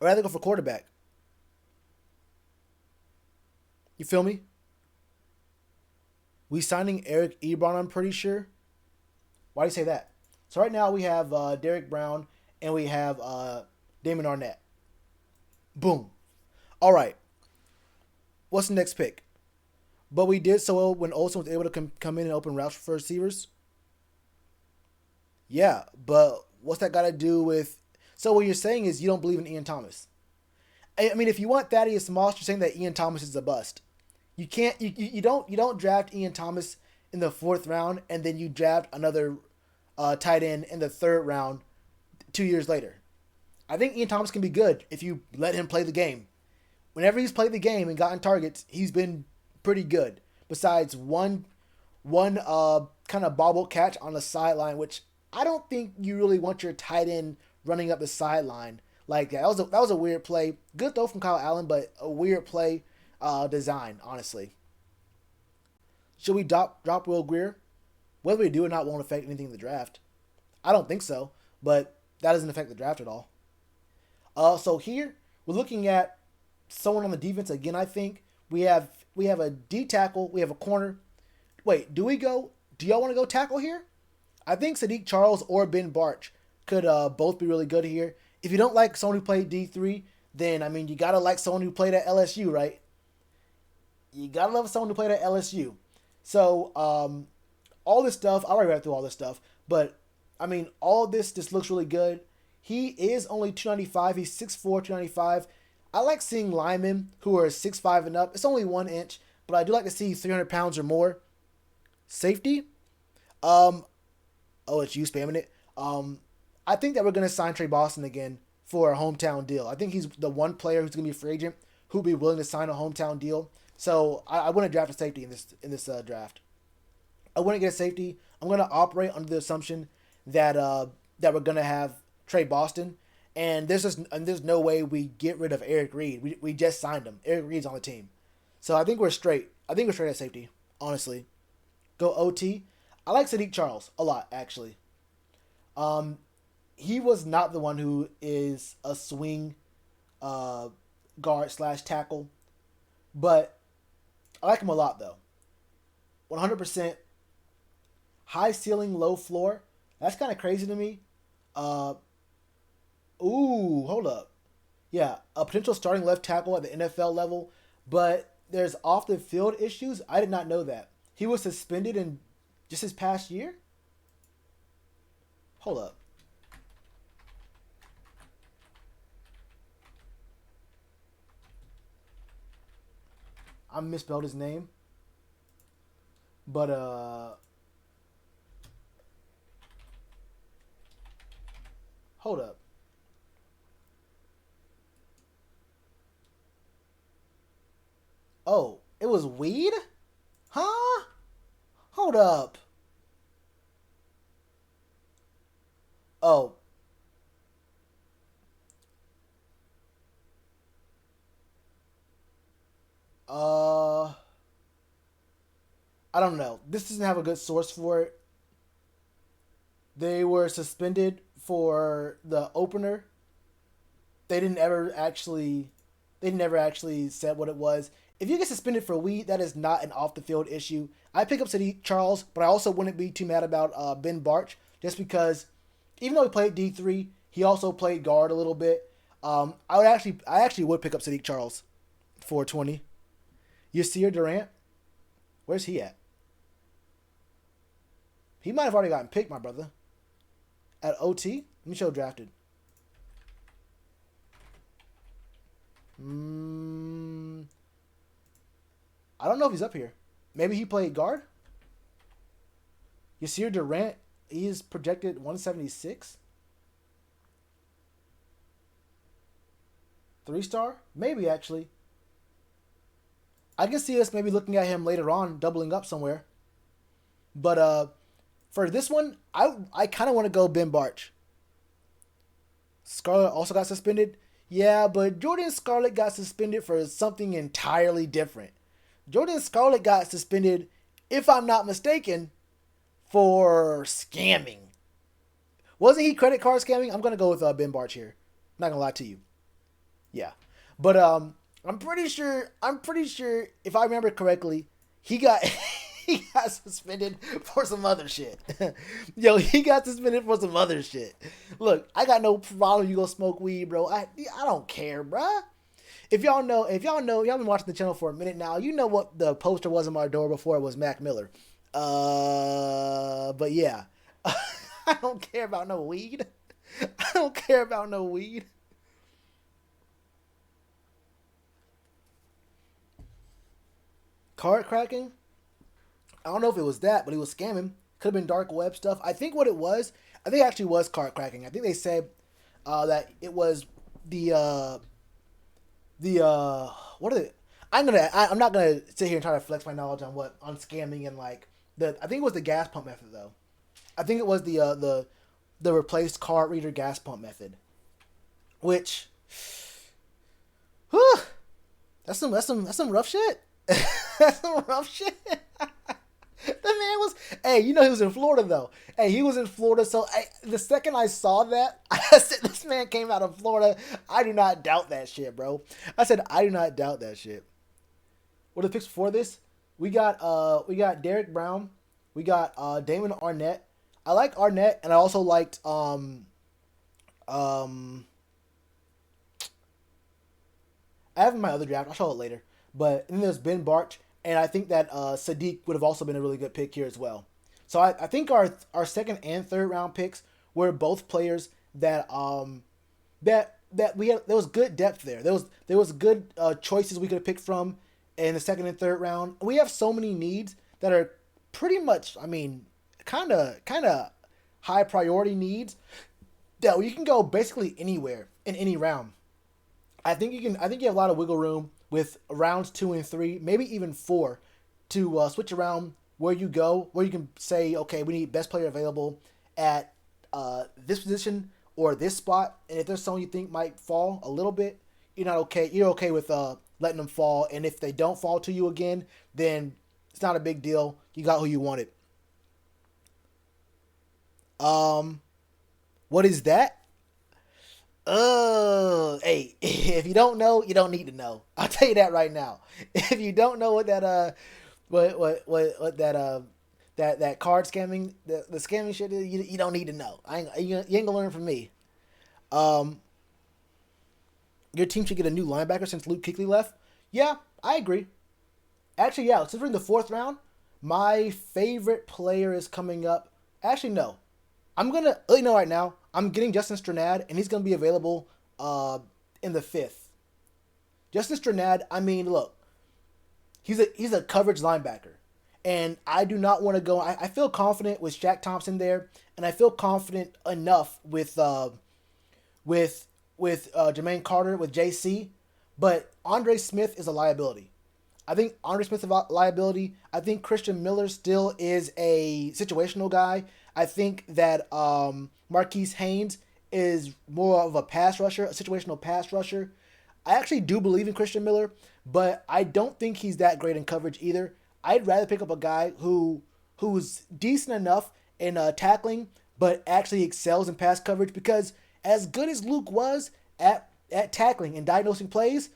I'd rather go for quarterback. You feel me? We signing Eric Ebron, I'm pretty sure. Why do you say that? So right now we have Derek Brown and we have Damon Arnett. Boom. All right. What's the next pick? But we did so well when Olsen was able to come in and open routes for receivers. Yeah, but what's that got to do with... So what you're saying is you don't believe in Ian Thomas. I mean, if you want Thaddeus Moss, you're saying that Ian Thomas is a bust. You can't... You don't draft Ian Thomas in the 4th round and then you draft another tight end in the 3rd round 2 years later. I think Ian Thomas can be good if you let him play the game. Whenever he's played the game and gotten targets, he's been pretty good. Besides one kind of bobble catch on the sideline, which I don't think you really want your tight end running up the sideline like that. That was a weird play. Good throw from Kyle Allen, but a weird play design, honestly. Should we drop Will Grier? Whether we do or not won't affect anything in the draft. I don't think so, but that doesn't affect the draft at all. So here we're looking at someone on the defense again. I think we have a D tackle, we have a corner. Wait, do y'all want to go tackle here? I think Sadiq Charles or Ben Barch could both be really good here. If you don't like someone who played D3, then I mean you gotta like someone who played at LSU, right? You gotta love someone who played at LSU. So all this stuff, I already read through all this stuff, but I mean all this just looks really good. He is only 295. He's 6'4", 295. I like seeing linemen who are 6'5" and up. It's only 1 inch, but I do like to see 300 pounds or more. Safety? Oh, it's you spamming it. I think that we're going to sign Trey Boston again for a hometown deal. I think he's the one player who's going to be a free agent who'll be willing to sign a hometown deal. So I wouldn't draft a safety in this draft. I wouldn't get a safety. I'm going to operate under the assumption that we're going to have Trey Boston, and there's no way we get rid of Eric Reed. We just signed him. Eric Reed's on the team, so I think we're straight. I think we're straight at safety. Honestly, go OT. I like Sadiq Charles a lot, actually. He was not the one who is a swing guard / tackle, but I like him a lot though. 100% high ceiling, low floor. That's kind of crazy to me. Hold up. Yeah, a potential starting left tackle at the NFL level, but there's off the field issues. I did not know that. He was suspended in just his past year? Hold up. I misspelled his name. But, hold up. Oh, it was weed? Huh? Hold up. Oh. I don't know. This doesn't have a good source for it. They were suspended for the opener. They never actually said what it was. If you get suspended for weed, that is not an off the field issue. I pick up Sadiq Charles, but I also wouldn't be too mad about Ben Barch, just because even though he played D3, he also played guard a little bit. I actually would pick up Sadiq Charles for 20. Yasir Durant, where's he at? He might have already gotten picked, my brother. At OT? Let me show drafted. I don't know if he's up here. Maybe he played guard? Yasir Durant, he is projected 176. 3-star? Maybe, actually. I can see us maybe looking at him later on, doubling up somewhere. But for this one, I kind of want to go Ben Barch. Scarlett also got suspended. Yeah, but Jordan Scarlett got suspended for something entirely different. Jordan Scarlett got suspended, if I'm not mistaken, for scamming. Wasn't he credit card scamming? I'm going to go with Ben Barch here. Not going to lie to you. Yeah. But I'm pretty sure if I remember correctly, he got he got suspended for some other shit. Yo, he got suspended for some other shit. Look, I got no problem you go smoke weed, bro. I don't care, bruh. If y'all been watching the channel for a minute now, you know what the poster was on my door before it was Mac Miller. But yeah. I don't care about no weed. I don't care about no weed. Card cracking? I don't know if it was that, but he was scamming. Could have been dark web stuff. I think what it was, I think it actually was card cracking. I think they said that it was the what are they? I'm not gonna sit here and try to flex my knowledge on scamming and like I think it was the gas pump method though. I think it was the replaced card reader gas pump method, which, whew, that's some rough shit. That's some rough shit. The man was, hey, you know he was in Florida though. Hey, he was in Florida, so the second I saw that, I said this man came out of Florida. I do not doubt that shit, bro. I said I do not doubt that shit. What are the picks for this? We got Derek Brown, we got Damon Arnett. I like Arnett, and I also liked I have my other draft. I'll show it later. But then there's Ben Barch, and I think that Sadiq would have also been a really good pick here as well. So I think our second and third round picks were both players that that we had. There was good depth there. There was good choices we could have picked from in the second and third round. We have so many needs that are pretty much, I mean, kind of high priority needs that you can go basically anywhere in any round. I think you have a lot of wiggle room with rounds 2 and 3, maybe even 4, to switch around where you go, where you can say, okay, we need best player available at this position or this spot, and if there's someone you think might fall a little bit, you're okay with letting them fall, and if they don't fall to you again, then it's not a big deal. You got who you wanted. What is that? Hey, if you don't know, you don't need to know. I'll tell you that right now. If you don't know what that that card scamming, the scamming shit is, you don't need to know. You ain't gonna learn from me. Your team should get a new linebacker since Luke Kuechly left. Yeah, I agree. Actually, yeah, since we're in the 4th round, my favorite player is coming up. Actually, no. I'm going to let you know right now, I'm getting Justin Strnad, and he's going to be available in the 5th. Justin Strnad, I mean, look, he's a coverage linebacker. And I do not want to go. I feel confident with Shaq Thompson there, and I feel confident enough with Jermaine Carter, with JC, but Andre Smith is a liability. I think Andre Smith is a liability. I think Christian Miller still is a situational guy. I think that Marquise Haynes is more of a pass rusher, a situational pass rusher. I actually do believe in Christian Miller, but I don't think he's that great in coverage either. I'd rather pick up a guy who's decent enough in tackling, but actually excels in pass coverage, because as good as Luke was at tackling and diagnosing plays,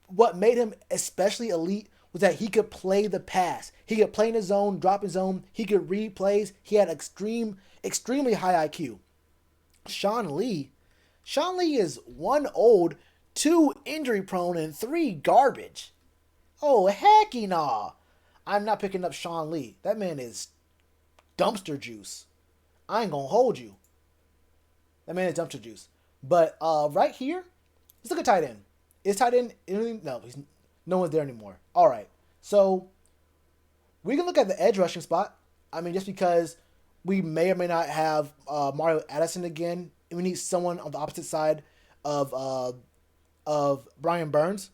what made him especially elite was that he could play the pass. He could play in his zone, drop his zone. He could read plays. He had extremely high IQ. Sean Lee is 1 old, 2 injury prone, and 3 garbage. Oh, hecky nah. I'm not picking up Sean Lee. That man is dumpster juice. I ain't gonna hold you. That man is dumpster juice. But right here, let's look at tight end. Is tight end anything? No, no one's there anymore. All right, so we can look at the edge rushing spot. I mean, just because we may or may not have Mario Addison again, and we need someone on the opposite side of Brian Burns.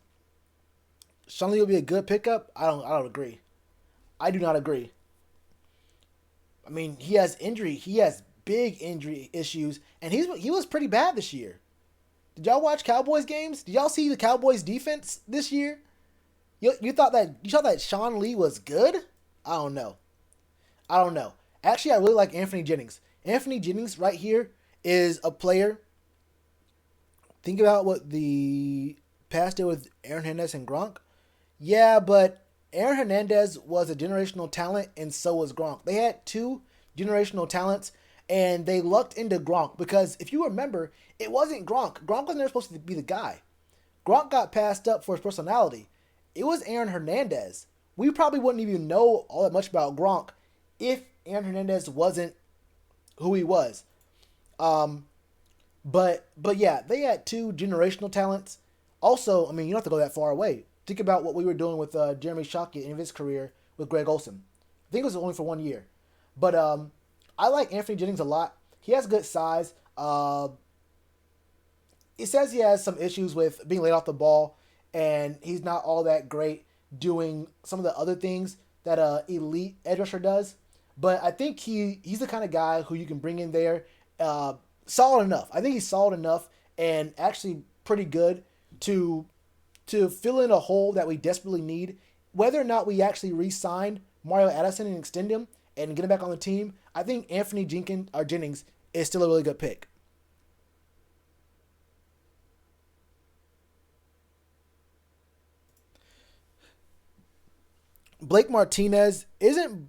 Sean Lee will be a good pickup. I don't agree. I do not agree. I mean, he has injury. He has big injury issues, and he was pretty bad this year. Did y'all watch Cowboys games? Did y'all see the Cowboys defense this year? You thought that Sean Lee was good? I don't know. Actually, I really like Anthony Jennings. Anthony Jennings right here is a player. Think about what the past did with Aaron Hernandez and Gronk. Yeah, but Aaron Hernandez was a generational talent, and so was Gronk. They had two generational talents, and they lucked into Gronk because if you remember, it wasn't Gronk. Gronk was never supposed to be the guy. Gronk got passed up for his personality. It was Aaron Hernandez. We probably wouldn't even know all that much about Gronk if Aaron Hernandez wasn't who he was. But yeah, they had two generational talents. Also, I mean, you don't have to go that far away. Think about what we were doing with Jeremy Shockey in his career with Greg Olsen. I think it was only for 1 year. But I like Anthony Jennings a lot. He has good size. It says he has some issues with being laid off the ball, and he's not all that great doing some of the other things that elite edge rusher does. But I think he's the kind of guy who you can bring in there. Solid enough. I think he's solid enough and actually pretty good to fill in a hole that we desperately need. Whether or not we actually re-sign Mario Addison and extend him and get him back on the team, I think Anthony Jennings is still a really good pick. Blake Martinez isn't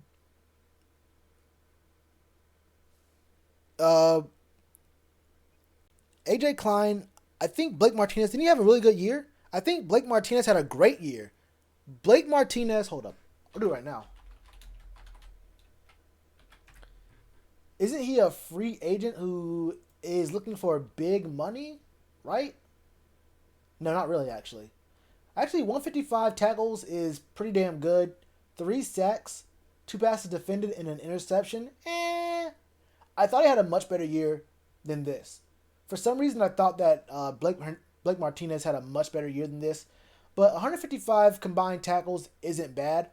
AJ Klein. I think Blake Martinez, didn't he have a really good year? I think Blake Martinez had a great year. Blake Martinez, hold up. I'll do it right now. Isn't he a free agent who is looking for big money? Right? No, not really, actually. Actually, 155 tackles is pretty damn good. 3 sacks, 2 passes defended, and an interception. I thought he had a much better year than this. For some reason, I thought that Blake Martinez had a much better year than this. But 155 combined tackles isn't bad.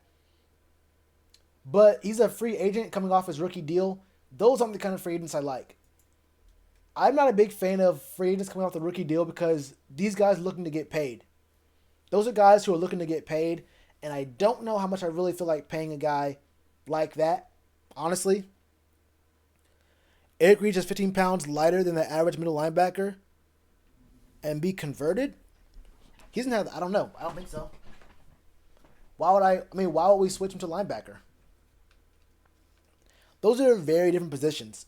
But he's a free agent coming off his rookie deal. Those aren't the kind of free agents I like. I'm not a big fan of free agents coming off the rookie deal because these guys are looking to get paid. Those are guys who are looking to get paid, and I don't know how much I really feel like paying a guy like that, honestly. Eric Reed is 15 pounds lighter than the average middle linebacker and be converted? He doesn't have, I don't know. I don't think so. Why would we switch him to linebacker? Those are very different positions.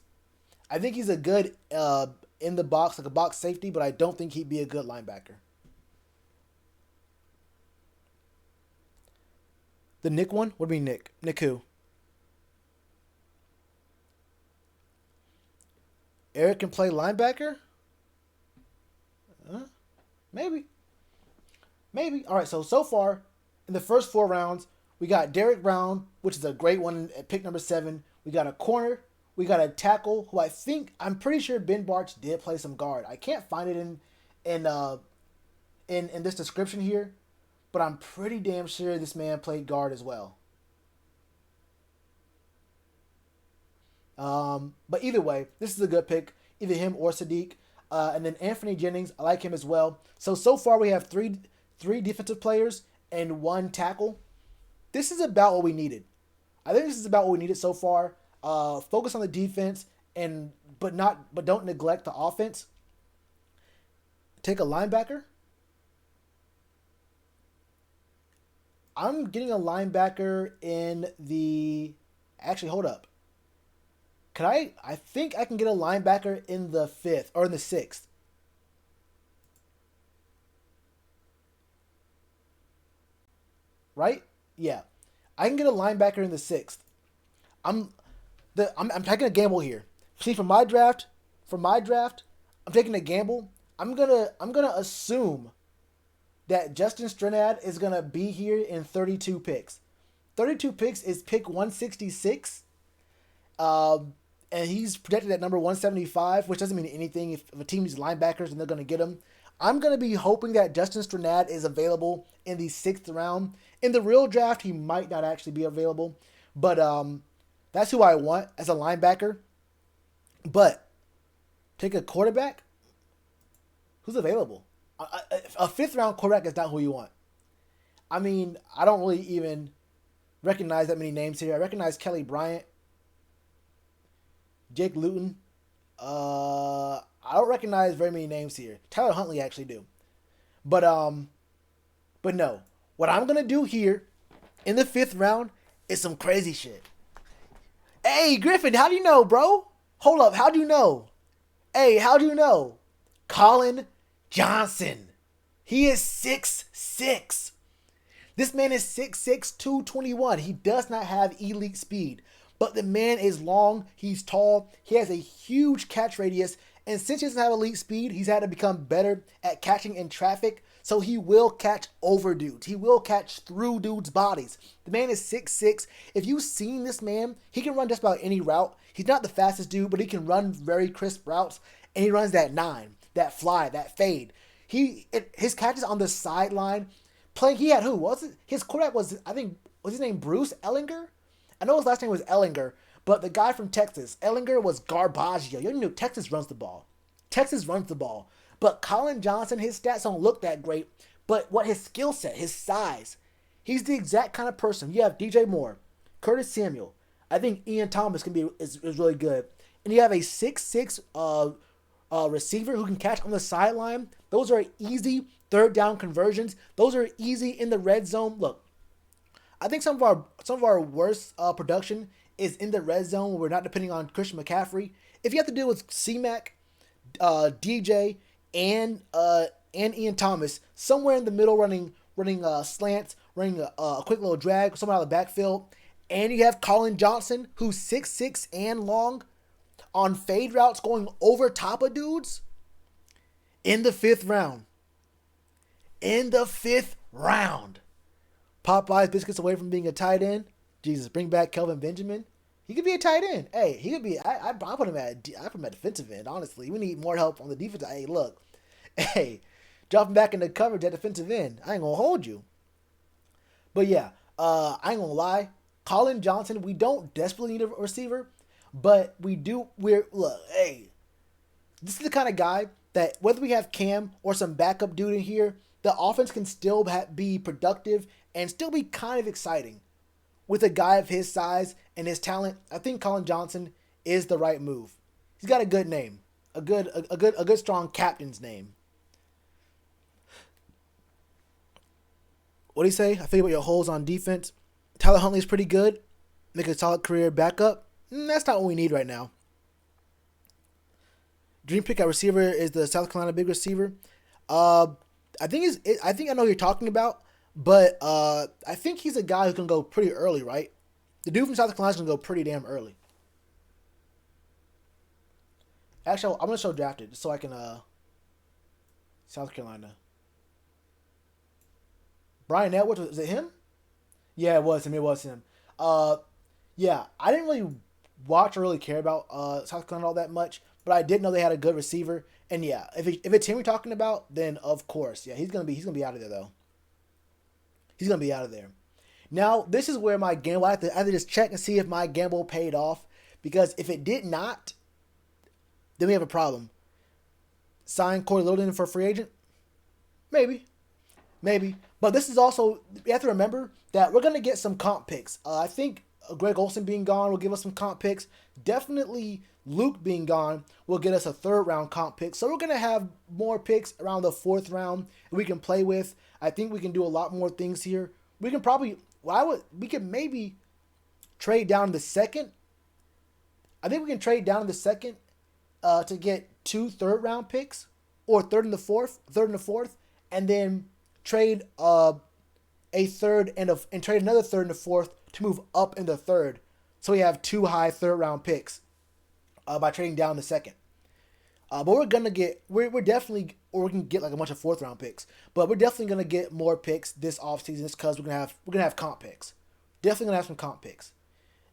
I think he's a good in the box, like a box safety, but I don't think he'd be a good linebacker. The Nick one? What do you mean Nick? Nick who? Eric can play linebacker? Maybe. All right, so far, in the first 4 rounds, we got Derek Brown, which is a great one at pick number 7. We got a corner. We got a tackle who I'm pretty sure Ben Barch did play some guard. I can't find it in this description here, but I'm pretty damn sure this man played guard as well. But either way, this is a good pick. Either him or Sadiq. And then Anthony Jennings, I like him as well. So far we have three defensive players and 1 tackle. This is about what we needed. I think this is about what we needed so far. Focus on the defense but don't neglect the offense. Take a linebacker. I'm getting a linebacker in the... Actually, hold up. I think I can get a linebacker in the 5th or in the 6th. Right? Yeah. I can get a linebacker in the 6th. I'm taking a gamble here. See, for my draft, I'm taking a gamble. I'm gonna assume that Justin Strenad is gonna be here in 32 picks. 32 picks is pick 166. And he's projected at number 175, which doesn't mean anything if a team needs linebackers and they're going to get him. I'm going to be hoping that Justin Strenad is available in the 6th round. In the real draft, he might not actually be available, but that's who I want as a linebacker. But take a quarterback, who's available? A 5th round quarterback is not who you want. I mean, I don't really even recognize that many names here. I recognize Kelly Bryant, Jake Luton. I don't recognize very many names here. Tyler Huntley actually do. But no. What I'm gonna do here in the 5th round is some crazy shit. Hey Griffin, how do you know, bro? Hold up, how do you know? Hey, how do you know? Colin Johnson. He is 6'6". This man is 6'6", 221. He does not have elite speed. But the man is long, he's tall, he has a huge catch radius, and since he doesn't have elite speed, he's had to become better at catching in traffic, so he will catch over dudes. He will catch through dudes' bodies. The man is 6'6". If you've seen this man, he can run just about any route. He's not the fastest dude, but he can run very crisp routes, and he runs that 9, that fly, that fade. His catches on the sideline, he had who? Was it? His quarterback was his name Bruce Ellinger? I know his last name was Ellinger, but the guy from Texas, Ellinger was Garbaggio. You know, Texas runs the ball. But Colin Johnson, his stats don't look that great, but what his skill set, his size, he's the exact kind of person. You have DJ Moore, Curtis Samuel. I think Ian Thomas is really good. And you have a 6'6" receiver who can catch on the sideline. Those are easy 3rd down conversions. Those are easy in the red zone. Look, I think some of our worst production is in the red zone where we're not depending on Christian McCaffrey. If you have to deal with C-Mac, DJ, and Ian Thomas, somewhere in the middle running slants, running a quick little drag, somewhere out of the backfield, and you have Colin Johnson, who's 6'6" and long, on fade routes going over top of dudes, in the 5th round. Popeye's biscuits away from being a tight end. Jesus, bring back Kelvin Benjamin. He could be a tight end. Hey, he could be. I put him at defensive end. Honestly, we need more help on the defense. Hey, look, drop him back in the coverage at defensive end. I ain't gonna hold you. But yeah, I ain't gonna lie. Colin Johnson, we don't desperately need a receiver, but we do. This is the kind of guy that whether we have Cam or some backup dude in here, the offense can still be productive and still be kind of exciting. With a guy of his size and his talent, I think Colin Johnson is the right move. He's got a good name, a good strong captain's name. What do you say? I figure about your holes on defense. Tyler Huntley's pretty good. Make a solid career backup. That's not what we need right now. Dream pick at receiver is the South Carolina big receiver. I think I know who you're talking about, but I think he's a guy who's gonna go pretty early, right? The dude from South Carolina is gonna go pretty damn early. Actually, I'm gonna show drafted just so I can South Carolina. Brian Edwards, was it him? Yeah, it was him. Yeah, I didn't really watch or really care about South Carolina all that much, but I did know they had a good receiver. And yeah, if it's him we're talking about, then of course, yeah, he's gonna be out of there though. He's gonna be out of there. Now, this is where my gamble, I have to just check and see if my gamble paid off, because if it did not, then we have a problem. Sign Corey Littleton for a free agent? Maybe. But this is also, you have to remember that we're going to get some comp picks. I think Greg Olsen being gone will give us some comp picks. Definitely Luke being gone will get us a 3rd round comp pick. So we're going to have more picks around the 4th round we can play with. I think we can do a lot more things here. We can probably, we could maybe trade down to the 2nd. I think we can trade down to the 2nd to get 2 3rd round picks, or 3rd and the 4th, and then trade a 3rd and trade another 3rd and a 4th to move up in the 3rd So we have 2 high third round picks by trading down the second. But we're gonna get we're definitely or we can get like a bunch of fourth round picks. But we're definitely gonna get more picks this offseason just because we're gonna have comp picks. Definitely gonna have some comp picks.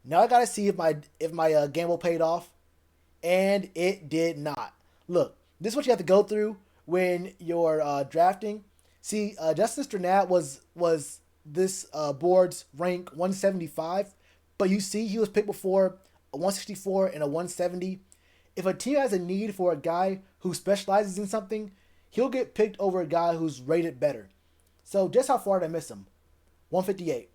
Now I gotta see if my gamble paid off, and it did not. Look, this is what you have to go through when you're drafting. See, Justin Strnad was this board's rank 175, but you see he was picked before a 164 and a 170. If a team has a need for a guy who specializes in something, he'll get picked over a guy who's rated better. So just how far did I miss him? 158.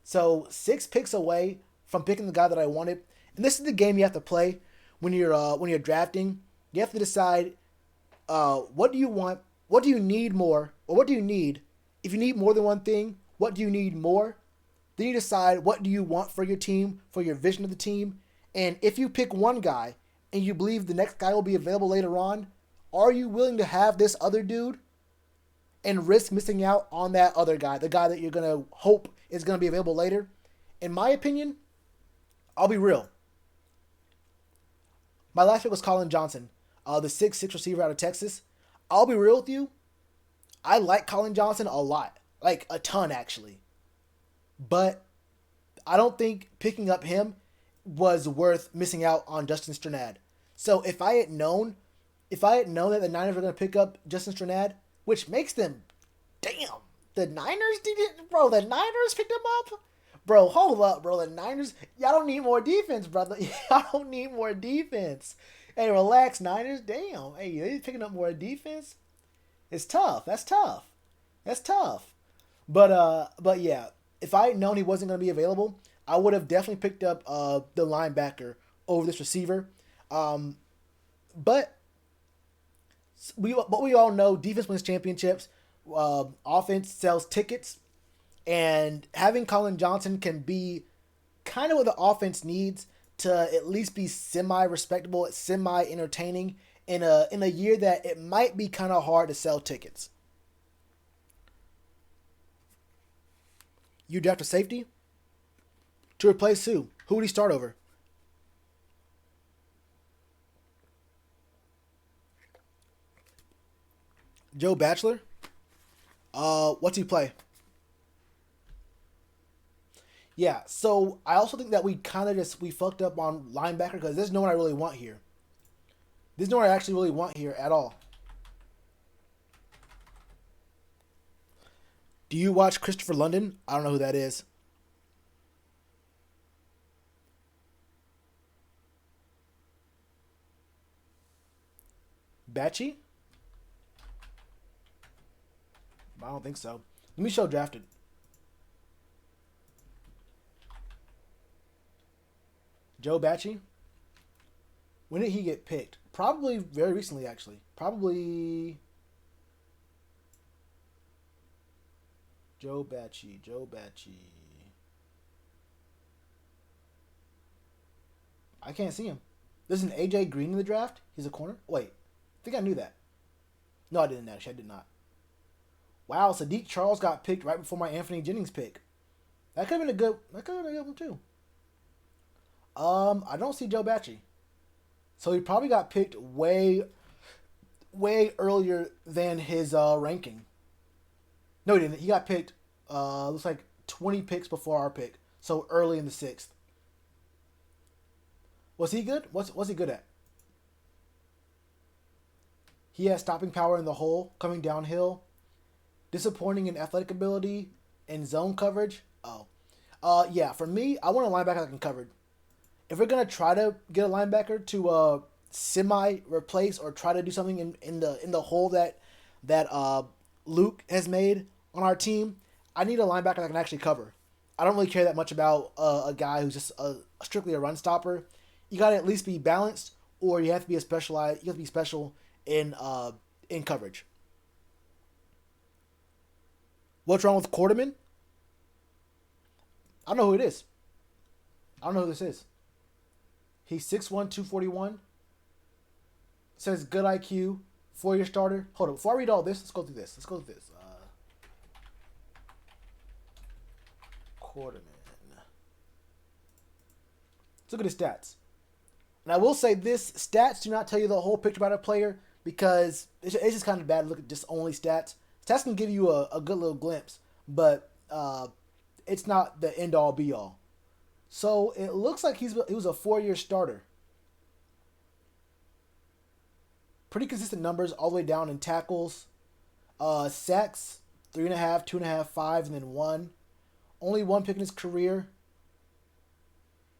So 6 picks away from picking the guy that I wanted. And this is the game you have to play when you're drafting. You have to decide what do you want, what do you need more, or what do you need. If you need more than one thing, what do you need more? Then you decide what do you want for your team, for your vision of the team. And if you pick one guy and you believe the next guy will be available later on, are you willing to have this other dude and risk missing out on that other guy, the guy that you're going to hope is going to be available later? In my opinion, I'll be real. My last pick was Colin Johnson, the 6'6" receiver out of Texas. I'll be real with you. I like Colin Johnson a lot. Like, a ton, actually. But I don't think picking up him was worth missing out on Justin Strnad. So if I had known that the Niners were going to pick up Justin Strnad, which makes them, damn, the Niners picked him up? Bro, hold up, bro. The Niners, y'all don't need more defense, brother. Y'all don't need more defense. Hey, relax, Niners. Damn. Hey, they picking up more defense? It's tough. That's tough. But yeah, if I had known he wasn't going to be available, I would have definitely picked up the linebacker over this receiver. But we all know defense wins championships. Offense sells tickets. And having Colin Johnson can be kind of what the offense needs to at least be semi-respectable, semi-entertaining in a year that it might be kind of hard to sell tickets. You draft a safety to replace who? Who would he start over? Joe Batchelor? What's he play? Yeah, so I also think that we fucked up on linebacker because there's no one I really want here. There's no one I actually really want here at all. Do you watch Christopher London? I don't know who that is. Batchy? I don't think so. Let me show drafted. Joe Batchy? When did he get picked? Probably very recently, actually. Probably Joe Batchy. I can't see him. There's an AJ Green in the draft. He's a corner. Wait, I think I knew that. No, I didn't actually. I did not. Wow, Sadiq Charles got picked right before my Anthony Jennings pick. That could have been a good one too. I don't see Joe Batchy. So he probably got picked way earlier than his ranking. No, he didn't. He got picked, looks like 20 picks before our pick. So early in the 6th. Was he good? What's he good at? He has stopping power in the hole, coming downhill, disappointing in athletic ability, and zone coverage. Yeah, for me, I want a linebacker that can cover. If we're gonna try to get a linebacker to semi replace or try to do something in the hole that Luke has made on our team, I need a linebacker that can actually cover. I don't really care that much about a guy who's just strictly a run stopper. You gotta at least be balanced, or you have to be special in coverage. What's wrong with Quarterman? I don't know who it is. I don't know who this is. He's 6'1", 241. Says good IQ, 4-year starter. Hold on, before I read all this, let's go through this. Quarterman. Let's look at his stats. And I will say this: stats do not tell you the whole picture about a player because it's just kind of bad to look at just only stats. Stats can give you a good little glimpse, but it's not the end all be all. So it looks like he was a 4-year starter. Pretty consistent numbers all the way down in tackles. Sacks, 3.5, 2.5, 5, and then 1. Only 1 pick in his career.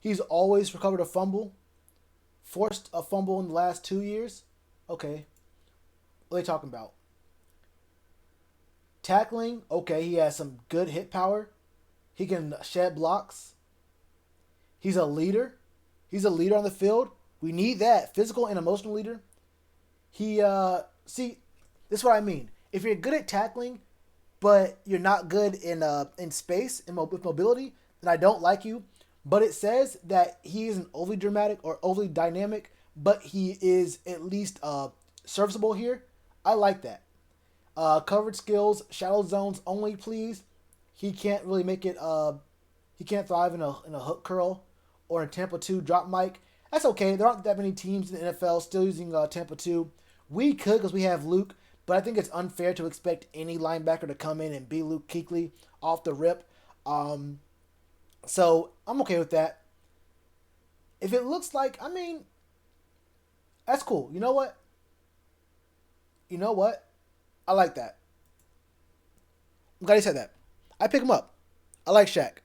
He's always recovered a fumble. Forced a fumble in the last 2 years. Okay. What are they talking about? Tackling, okay, he has some good hit power. He can shed blocks. He's a leader. He's a leader on the field. We need that. Physical and emotional leader. He, see, this is what I mean. If you're good at tackling, but you're not good in space and with mobility, then I don't like you. But it says that he isn't overly dramatic or overly dynamic, but he is at least serviceable here. I like that. Coverage skills, shallow zones only, please. He can't really make it. He can't thrive in a hook curl or in Tampa 2 drop mic. That's okay. There aren't that many teams in the NFL still using Tampa 2. We could because we have Luke, but I think it's unfair to expect any linebacker to come in and be Luke Kuechly off the rip. So I'm okay with that. If it looks like, I mean, that's cool. You know what? I like that. I'm glad he said that. I pick him up. I like Shaq.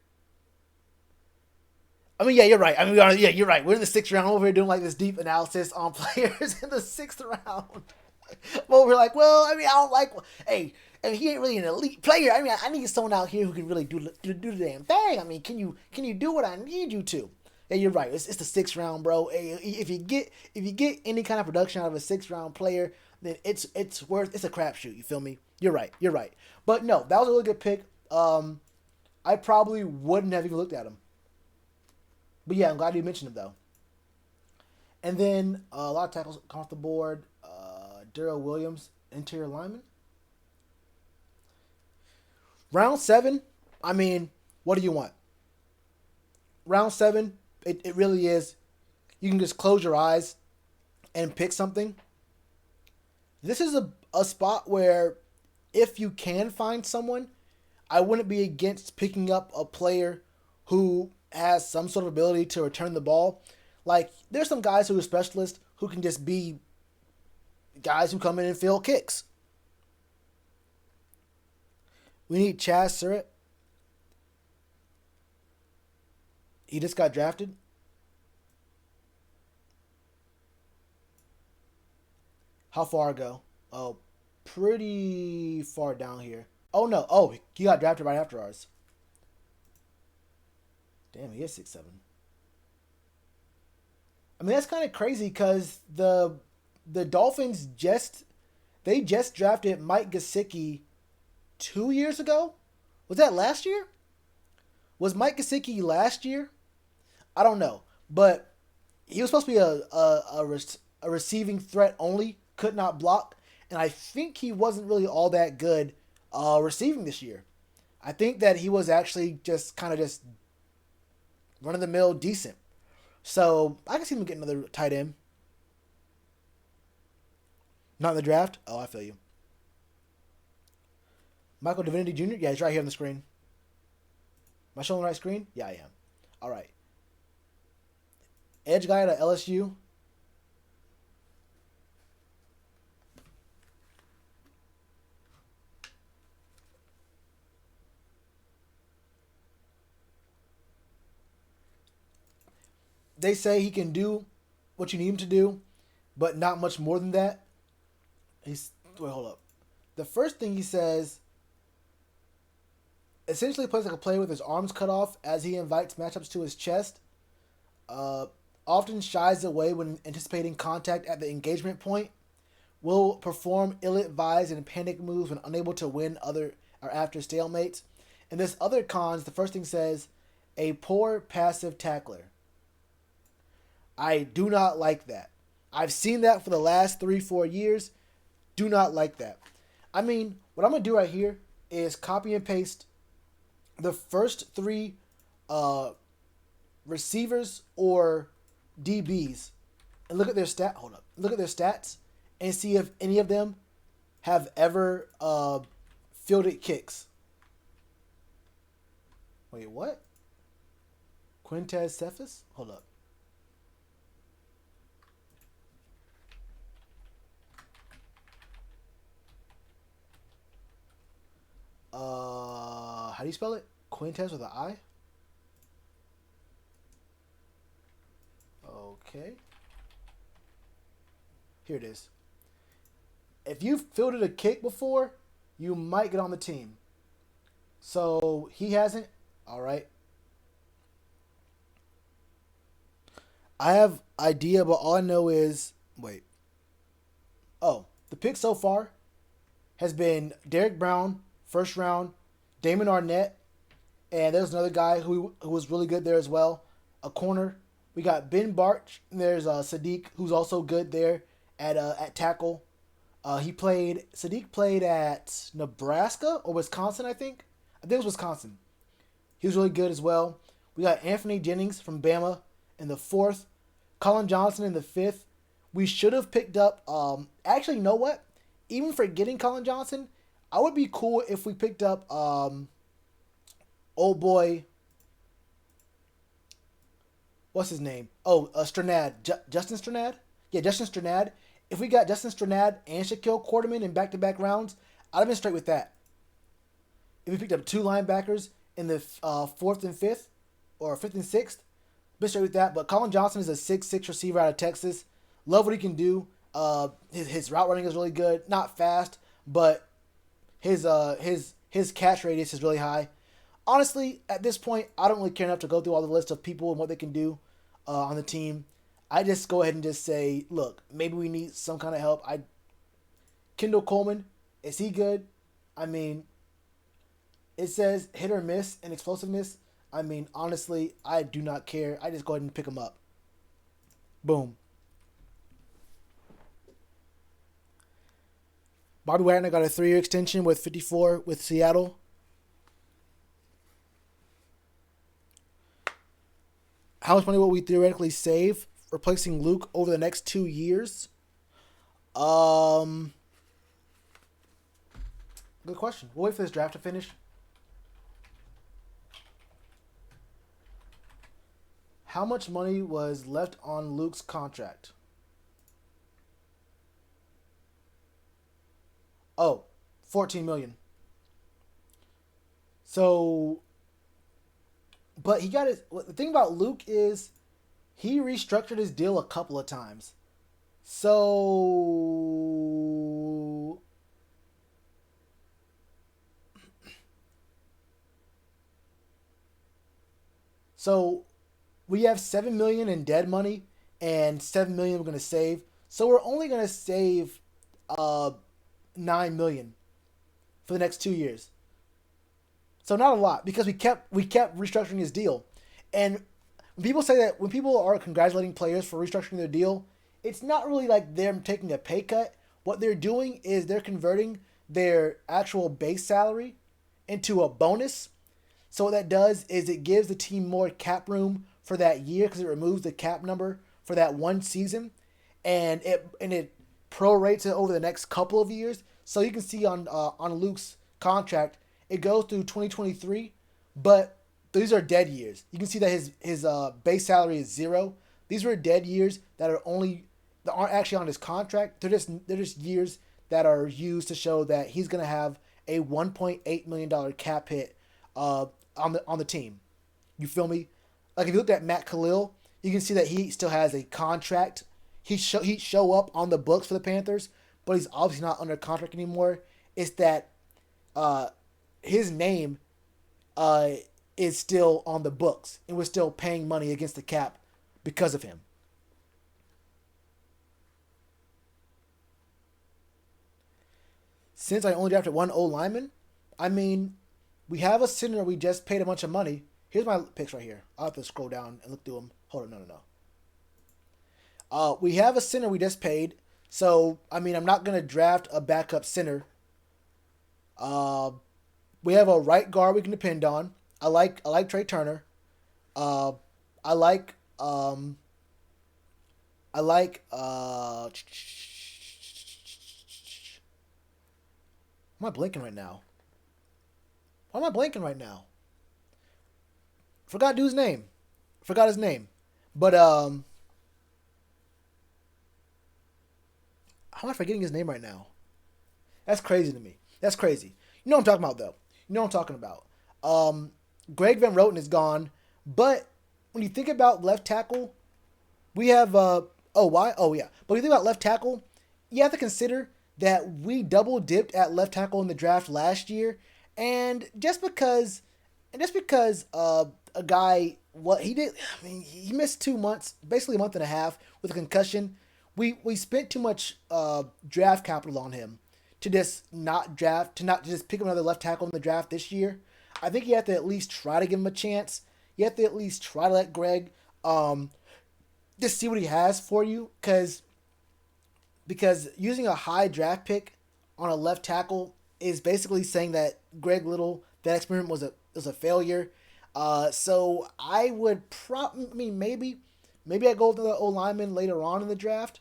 I mean, yeah, you're right. Yeah, you're right. We're in the 6th round. Over here doing like this deep analysis on players in the 6th round. Well, we're like, well, I mean, I don't like. Hey, I mean, he ain't really an elite player. I mean, I need someone out here who can really do the damn thing. I mean, can you do what I need you to? Yeah, you're right. It's the 6th round, bro. Hey, if you get any kind of production out of a 6th round player, then it's a crapshoot. You feel me? You're right. But no, that was a really good pick. I probably wouldn't have even looked at him. But yeah, I'm glad you mentioned him though. And then a lot of tackles come off the board. Darrell Williams, interior lineman. Round 7, I mean, what do you want? Round 7, it really is. You can just close your eyes and pick something. This is a spot where if you can find someone, I wouldn't be against picking up a player who has some sort of ability to return the ball. Like, there's some guys who are specialists who can just be guys who come in and fill kicks. We need Chaz Surratt. He just got drafted. How far ago? Oh, pretty far down here. Oh, no. Oh, he got drafted right after ours. Damn, he is 6'7". I mean, that's kind of crazy because the Dolphins just drafted Mike Gesicki 2 years ago. Was that last year? Was Mike Gesicki last year? I don't know, but he was supposed to be a receiving threat only, could not block, and I think he wasn't really all that good receiving this year. I think that he was actually just kind of just run of the mill decent. So I can see him getting another tight end. Not in the draft? Oh, I feel you. Michael Divinity Jr.? Yeah, he's right here on the screen. Am I showing the right screen? Yeah, I am. All right. Edge guy at LSU. They say he can do what you need him to do, but not much more than that. Hold up. The first thing he says, essentially plays like a player with his arms cut off as he invites matchups to his chest. Often shies away when anticipating contact at the engagement point. Will perform ill-advised and panic moves when unable to win after stalemates. And this other cons, the first thing says, a poor passive tackler. I do not like that. I've seen that for the last 3-4 years. Do not like that. I mean, what I'm going to do right here is copy and paste the first 3 receivers or DBs and look at their stat. Hold up. Look at their stats and see if any of them have ever fielded kicks. Wait, what? Quintez Cephas? Hold up. How do you spell it? Quintez with an I? Okay. Here it is. If you've fielded a kick before, you might get on the team. So he hasn't. All right. I have idea, but all I know is wait. Oh, the pick so far has been Derek Brown, first round, Damon Arnett, and there's another guy who was really good there as well, a corner. We got Ben Barch. And there's Sadiq, who's also good there at tackle. Sadiq played at Nebraska or Wisconsin, I think. I think it was Wisconsin. He was really good as well. We got Anthony Jennings from Bama in the fourth. Colin Johnson in the fifth. We should have picked up. Actually, you know what? Even for getting Colin Johnson, I would be cool if we picked up old boy. What's his name? Oh, Strnad. Justin Strnad? Yeah, Justin Strnad. If we got Justin Strnad and Shaquille Quarterman in back-to-back rounds, I'd have been straight with that. If we picked up two linebackers in the fourth and fifth, or fifth and sixth, been straight with that. But Colin Johnson is a 6'6" receiver out of Texas. Love what he can do. His route running is really good. Not fast, but his catch radius is really high. Honestly, at this point, I don't really care enough to go through all the list of people and what they can do on the team. I just go ahead and just say, look, maybe we need some kind of help. Kendall Coleman, is he good? I mean, it says hit or miss in explosiveness. I mean, honestly, I do not care. I just go ahead and pick him up. Boom. Bobby Wagner got a 3-year extension with 54 with Seattle. How much money will we theoretically save replacing Luke over the next 2 years? Good question. We'll wait for this draft to finish. How much money was left on Luke's contract? Oh, $14 million. So, but he got his. The thing about Luke is he restructured his deal a couple of times. So we have $7 million in dead money and $7 million we're gonna save. So we're only gonna save $9 million for the next 2 years. So not a lot because we kept restructuring his deal. And when people say that, when people are congratulating players for restructuring their deal, it's not really like them taking a pay cut. What they're doing is they're converting their actual base salary into a bonus. So what that does is it gives the team more cap room for that year because it removes the cap number for that one season, and it prorates it over the next couple of years. So you can see on Luke's contract, it goes through 2023, but these are dead years. You can see that his base salary is 0. These were dead years that aren't actually on his contract. They're just years that are used to show that he's gonna have a $1.8 million cap hit on the team. You feel me? Like if you looked at Matt Khalil, you can see that he still has a contract. He'd show up on the books for the Panthers, but he's obviously not under contract anymore. It's that his name is still on the books, and we're still paying money against the cap because of him. Since I only drafted one O lineman, I mean, we have a center we just paid a bunch of money. Here's my picks right here. I'll have to scroll down and look through them. Hold on, no. We have a center we just paid. So, I mean, I'm not going to draft a backup center. We have a right guard we can depend on. I like Trey Turner. I like I like Why am I blanking right now? Why am I blanking right now? Forgot dude's name. Forgot his name. But how am I forgetting his name right now? That's crazy to me. That's crazy. You know what I'm talking about though. You know what I'm talking about. Greg Van Roten is gone, but when you think about left tackle, we have why? Oh yeah. But when you think about left tackle, you have to consider that we double dipped at left tackle in the draft last year, and just because a guy what he did, I mean he missed 2 months, basically a month and a half with a concussion. We spent too much draft capital on him to just not draft to not just pick up another left tackle in the draft this year. I think you have to at least try to give him a chance. You have to at least try to let Greg just see what he has for you, because using a high draft pick on a left tackle is basically saying that Greg Little, that experiment was a failure. So I would maybe I go with the O lineman later on in the draft,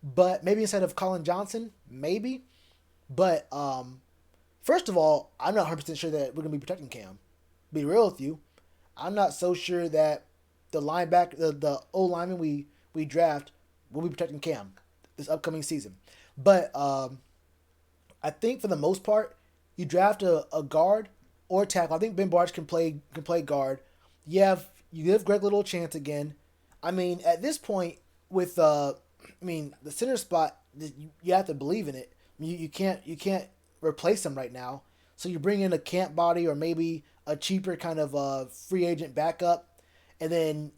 but maybe instead of Colin Johnson, maybe. But first of all, I'm not 100% sure that we're gonna be protecting Cam. Be real with you, I'm not so sure that the O lineman we draft will be protecting Cam this upcoming season. But I think for the most part, you draft a guard or a tackle. I think Ben Barch can play guard. You give Greg Little a chance again. I mean, at this point with the center spot, you have to believe in it. I mean, you can't replace him right now. So you bring in a camp body or maybe a cheaper kind of free agent backup, and then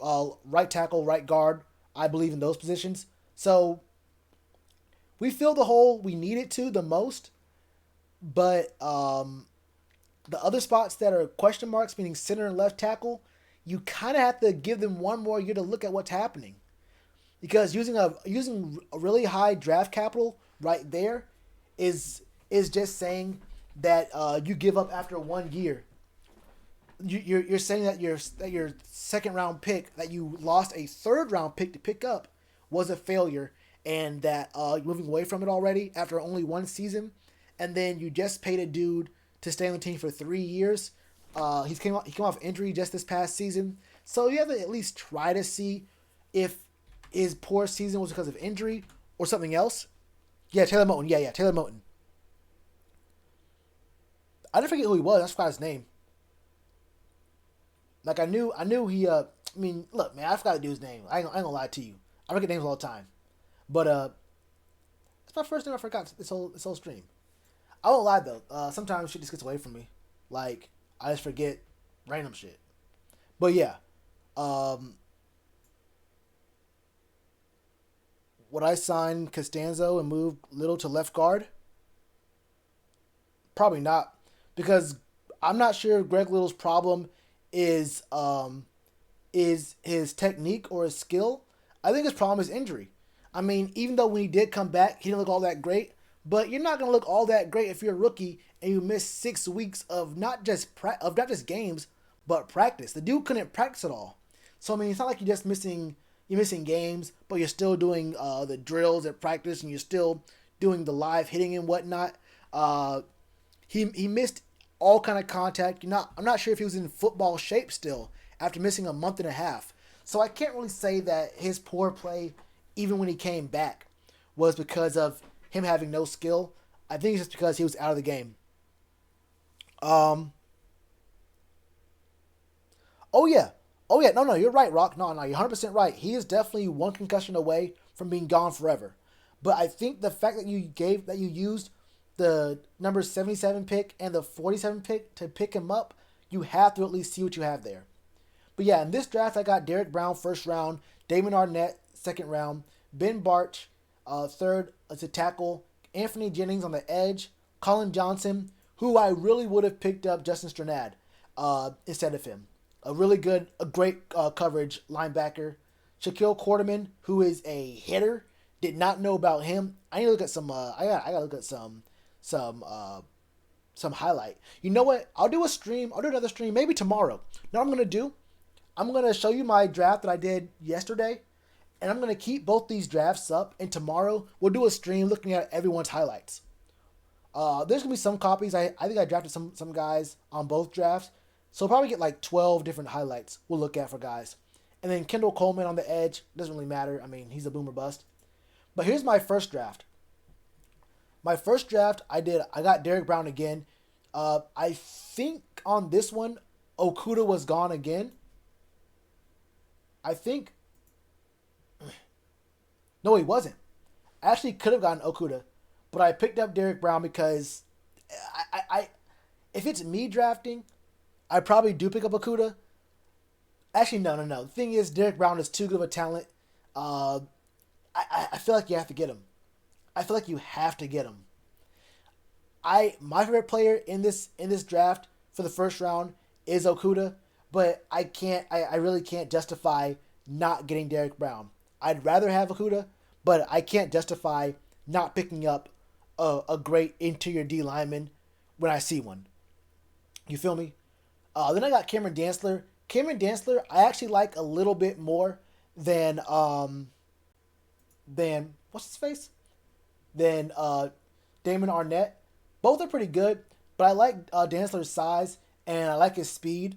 right tackle, right guard. I believe in those positions. So we filled the hole we needed to the most, but the other spots that are question marks, meaning center and left tackle, you kind of have to give them one more year to look at what's happening, because using a really high draft capital right there is just saying that you give up after 1 year. You're saying that your second round pick that you lost a third round pick to pick up was a failure, and that you're moving away from it already after only one season, and then you just paid a dude to stay on the team for 3 years. He came off injury just this past season, so you have to at least try to see if his poor season was because of injury or something else. Yeah, Taylor Moton. Yeah, Taylor Moton. I didn't forget who he was. I forgot his name. Like I knew he. I mean, look, man, I forgot the dude's name. I ain't gonna lie to you. I forget names all the time. But it's my first name I forgot this whole stream. I won't lie though. Sometimes shit just gets away from me. Like I just forget random shit. But yeah, would I sign Costanzo and move Little to left guard? Probably not, because I'm not sure if Greg Little's problem is his technique or his skill. I think his problem is injury. I mean, even though when he did come back, he didn't look all that great. But you're not gonna look all that great if you're a rookie and you miss 6 weeks of not just games, but practice. The dude couldn't practice at all. So I mean, it's not like you're missing games, but you're still doing the drills at practice, and you're still doing the live hitting and whatnot. He missed all kind of contact. I'm not sure if he was in football shape still after missing a month and a half. So I can't really say that his poor play, even when he came back, was because of him having no skill. I think it's just because he was out of the game. Oh yeah. No, you're right, Rock. No, you're 100% right. He is definitely one concussion away from being gone forever. But I think the fact that you used the number 77 pick and the 47 pick to pick him up, you have to at least see what you have there. But yeah, in this draft, I got Derek Brown first round, Damon Arnett second round, Ben Barch third as a tackle, Anthony Jennings on the edge, Colin Johnson, who I really would have picked up Justin Strnad instead of him. A great coverage linebacker. Shaquille Quarterman, who is a hitter, did not know about him. I need to look at some. I gotta look at some highlight. You know what? I'll do a stream. I'll do another stream maybe tomorrow. You know what I'm gonna do? I'm gonna show you my draft that I did yesterday, and I'm gonna keep both these drafts up. And tomorrow we'll do a stream looking at everyone's highlights. There's gonna be some copies. I think I drafted some guys on both drafts, so we'll probably get like 12 different highlights we'll look at for guys. And then Kendall Coleman on the edge doesn't really matter. I mean, he's a boomer bust. But here's my first draft. My first draft, I got Derrick Brown again. I think on this one, Okuda was gone again. I think. No, he wasn't. I actually could have gotten Okuda, but I picked up Derrick Brown because if it's me drafting, I probably do pick up Okuda. Actually, no. The thing is, Derrick Brown is too good of a talent. I feel like you have to get him. I feel like you have to get him. My favorite player in this draft for the first round is Okuda, but I really can't justify not getting Derrick Brown. I'd rather have Okuda, but I can't justify not picking up a great interior D lineman when I see one. You feel me? Then I got Cameron Dantzler. Cameron Dantzler, I actually like a little bit more than what's his face? Than Damon Arnett. Both are pretty good, but I like Dantzler's size and I like his speed.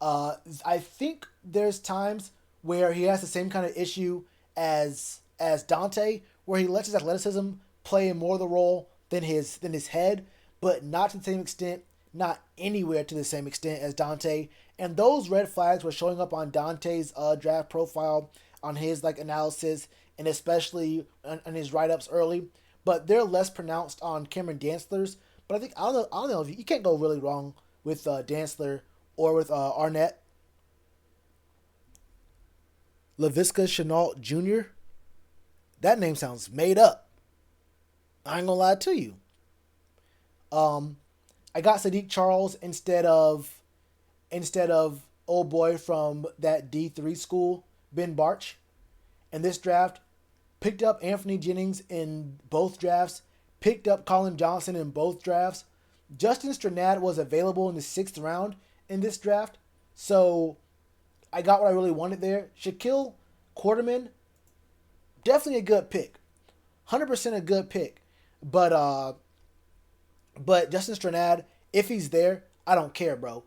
I think there's times where he has the same kind of issue as Dante, where he lets his athleticism play more of the role than his head, but not to the same extent, not anywhere to the same extent as Dante. And those red flags were showing up on Dante's draft profile, on his analysis, and especially on his write-ups early. But they're less pronounced on Cameron Dantzler's. But I don't know if you can't go really wrong with Dantzler or with Arnett. Laviska Shenault Jr. That name sounds made up. I ain't gonna lie to you. I got Sadiq Charles instead of old boy from that D3 school, Ben Barch. In this draft, picked up Anthony Jennings in both drafts, picked up Colin Johnson in both drafts. Justin Strnad was available in the 6th round in this draft, so I got what I really wanted there. Shaquille Quarterman, definitely a good pick. 100% a good pick. But Justin Strnad, if he's there, I don't care, bro.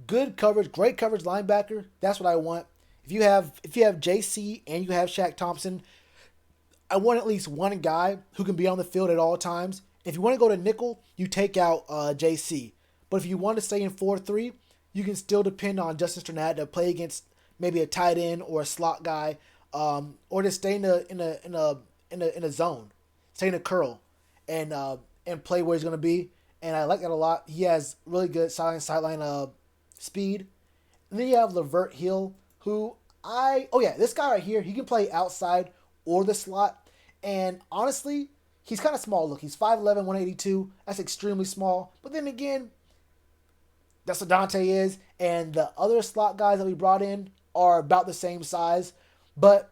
Good coverage, great coverage linebacker. That's what I want. If you have JC and you have Shaq Thompson, I want at least one guy who can be on the field at all times. If you want to go to nickel, you take out JC. But if you want to stay in 4-3, you can still depend on Justin Strnad to play against maybe a tight end or a slot guy, or just stay in a zone, stay in a curl, and play where he's gonna be. And I like that a lot. He has really good sideline speed. And then you have Lavert Hill, who this guy right here, he can play outside or the slot. And honestly, he's kind of small. Look, he's 5'11", 182. That's extremely small. But then again, that's what Dante is. And the other slot guys that we brought in are about the same size. But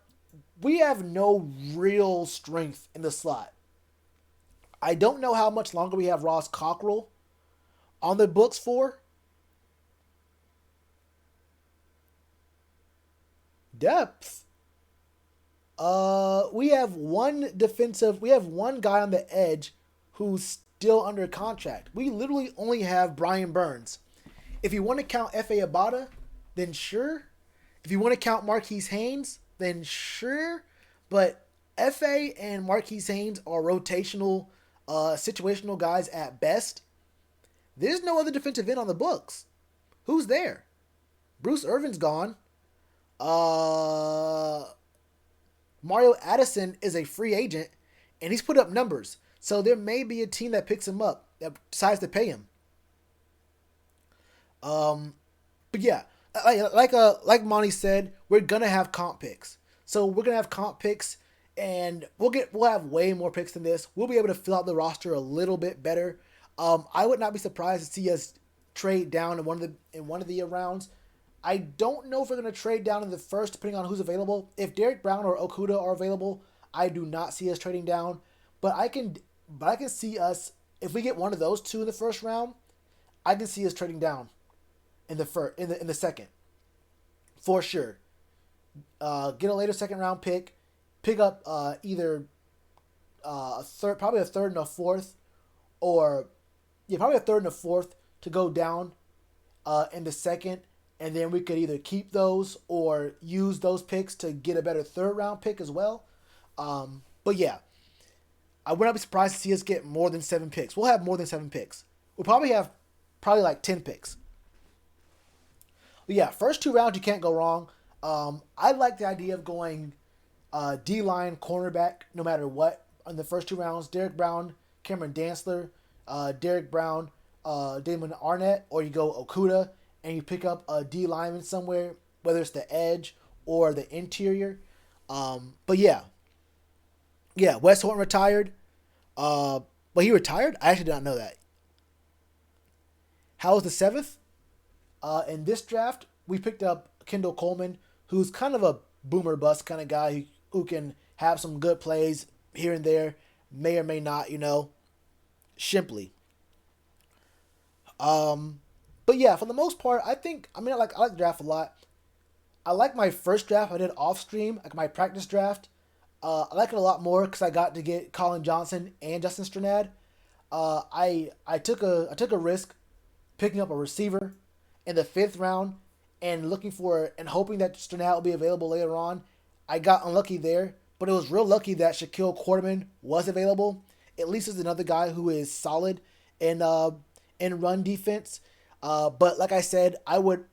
we have no real strength in the slot. I don't know how much longer we have Ross Cockrell on the books for. Depth. We have one guy on the edge who's still under contract. We literally only have Brian Burns. If you want to count F.A. Abada, then sure. If you want to count Marquise Haynes, then sure. But F.A. and Marquise Haynes are rotational, situational guys at best. There's no other defensive end on the books. Who's there? Bruce Irvin's gone. Mario Addison is a free agent, and he's put up numbers. So there may be a team that picks him up that decides to pay him. But yeah, like Monty said, we're gonna have comp picks. So we're gonna have comp picks, and we'll have way more picks than this. We'll be able to fill out the roster a little bit better. I would not be surprised to see us trade down in one of the rounds. I don't know if we're going to trade down in the first, depending on who's available. If Derrick Brown or Okuda are available, I do not see us trading down. But I can see us, if we get one of those two in the first round, I can see us trading down in the second. for sure. Get a later second round pick, pick up either a third, probably a third and a fourth, or yeah, probably a third and a fourth to go down in the second, and then we could either keep those or use those picks to get a better third round pick as well. But yeah, I would not be surprised to see us get more than 7 picks. We'll have more than 7 picks. We'll probably have like 10 picks. But yeah, first 2 rounds you can't go wrong. I like the idea of going D line cornerback no matter what in the first 2 rounds. Derek Brown, Cameron Dantzler, Derek Brown, Damon Arnett, or you go Okuda and you pick up a D lineman somewhere, whether it's the edge or the interior. But yeah, Wes Horton retired. But he retired? I actually did not know that. How was the 7th? In this draft, we picked up Kendall Coleman, who's kind of a boomer bust kind of guy who can have some good plays here and there, may or may not, Shimply. But yeah, for the most part, I like the draft a lot. I like my first draft I did off stream, like my practice draft. I like it a lot more because I got to get Colin Johnson and Justin Strnad. I took a risk picking up a receiver in the 5th round and hoping that Strnad will be available later on. I got unlucky there, but it was real lucky that Shaquille Quarterman was available. At least is another guy who is solid in run defense. But like I said, I would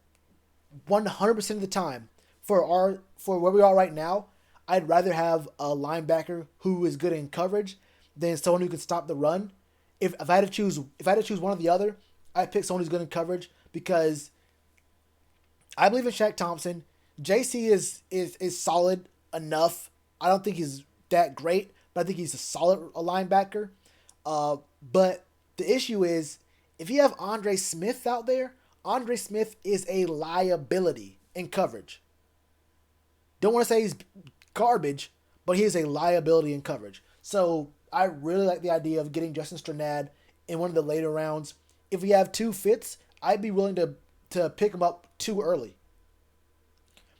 100% of the time for where we are right now, I'd rather have a linebacker who is good in coverage than someone who can stop the run. If I had to choose one or the other, I'd pick someone who's good in coverage because I believe in Shaq Thompson. JC is solid enough. I don't think he's that great, but I think he's a solid linebacker. But the issue is if you have Andre Smith out there, Andre Smith is a liability in coverage. Don't want to say he's garbage, but he is a liability in coverage. So I really like the idea of getting Justin Strnad in one of the later rounds. If we have 2 fits, I'd be willing to pick him up too early.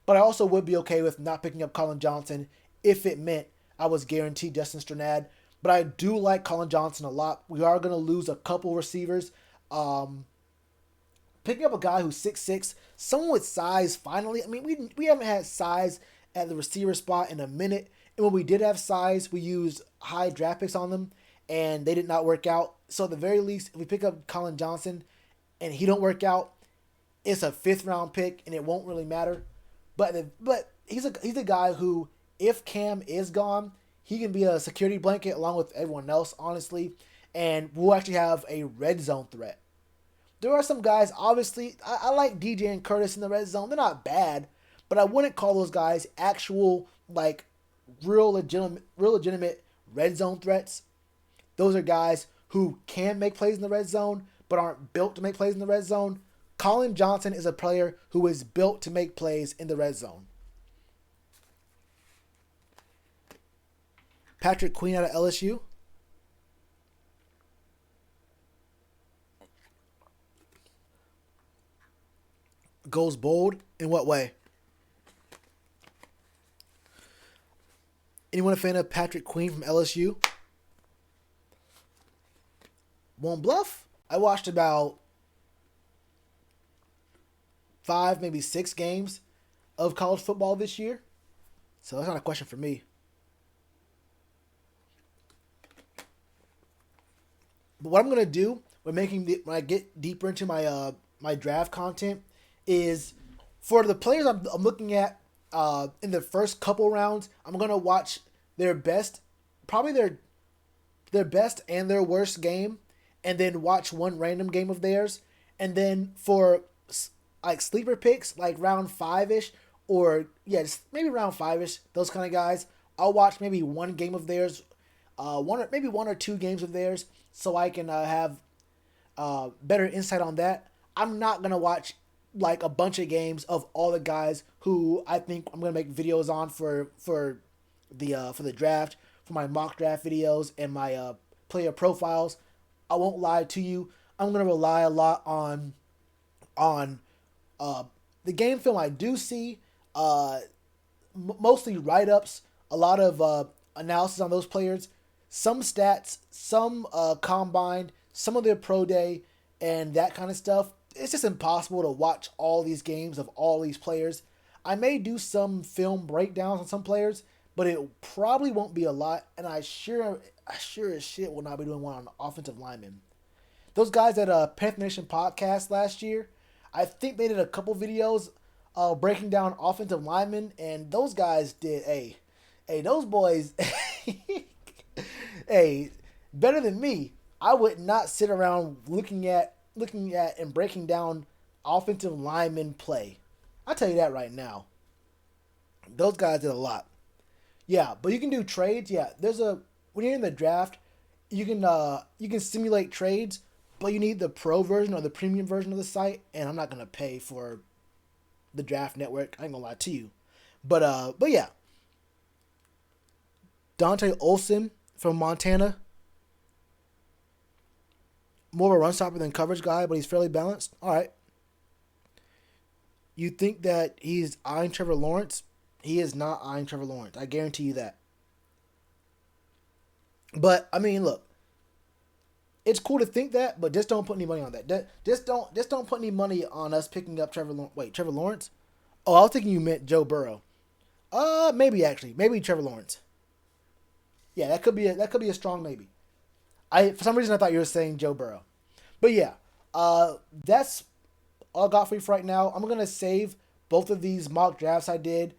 But I also would be okay with not picking up Colin Johnson if it meant I was guaranteed Justin Strnad. But I do like Colin Johnson a lot. We are going to lose a couple receivers. Picking up a guy who's 6'6", someone with size finally. I mean, we haven't had size at the receiver spot in a minute. And when we did have size, we used high draft picks on them, and they did not work out. So at the very least, if we pick up Colin Johnson and he don't work out, it's a 5th round pick, and it won't really matter. But he's a guy who, if Cam is gone, he can be a security blanket along with everyone else, honestly, and we'll actually have a red zone threat. There are some guys, obviously, I like DJ and Curtis in the red zone. They're not bad, but I wouldn't call those guys actual, like, real legitimate red zone threats. Those are guys who can make plays in the red zone, but aren't built to make plays in the red zone. Colin Johnson is a player who is built to make plays in the red zone. Patrick Queen out of LSU. Goes bold in what way? Anyone a fan of Patrick Queen from LSU? Won't bluff? I watched about 5, maybe 6 games of college football this year. So that's not a question for me. But what I'm going to do when I get deeper into my my draft content is for the players I'm looking at in the first couple rounds, I'm going to watch their best, probably their best and their worst game, and then watch one random game of theirs. And then for like sleeper picks, like round 5-ish, or just maybe round 5-ish, those kind of guys, I'll watch maybe one game of theirs, maybe 1 or 2 games of theirs, so I can have better insight on that. I'm not gonna watch like a bunch of games of all the guys who I think I'm gonna make videos on for the draft, for my mock draft videos and my player profiles. I won't lie to you. I'm gonna rely a lot on the game film I do see, mostly write-ups, a lot of analysis on those players, some stats, some combine, some of their pro day, and that kind of stuff. It's just impossible to watch all these games of all these players. I may do some film breakdowns on some players, but it probably won't be a lot, and I sure as shit will not be doing one on offensive linemen. Those guys at Panther Nation podcast last year, I think they did a couple videos breaking down offensive linemen, and those guys did those boys, hey, better than me. I would not sit around looking at and breaking down offensive linemen play. I'll tell you that right now. Those guys did a lot. Yeah, but you can do trades. Yeah, when you're in the draft, you can simulate trades, but you need the pro version or the premium version of the site, and I'm not gonna pay for the draft network. I ain't gonna lie to you. But yeah. Dante Olson from Montana. More of a run stopper than coverage guy, but he's fairly balanced. All right. You think that he's eyeing Trevor Lawrence? He is not eyeing Trevor Lawrence. I guarantee you that. But I mean, look, it's cool to think that, but just don't put any money on that. Just don't put any money on us picking up Trevor. Trevor Lawrence? Oh, I was thinking you meant Joe Burrow. Maybe Trevor Lawrence. Yeah, that could be a strong maybe. For some reason I thought you were saying Joe Burrow, but yeah, that's all I got for you for right now. I'm gonna save both of these mock drafts I did,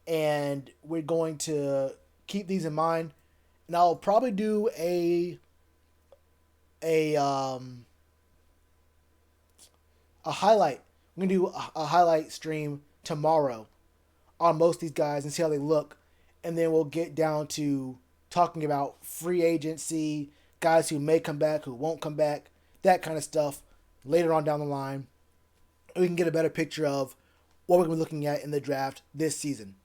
and we're going to keep these in mind. And I'll probably do a highlight. I'm gonna do a highlight stream tomorrow on most of these guys and see how they look, and then we'll get down to talking about free agency, guys who may come back, who won't come back, that kind of stuff later on down the line. We can get a better picture of what we're going to be looking at in the draft this season.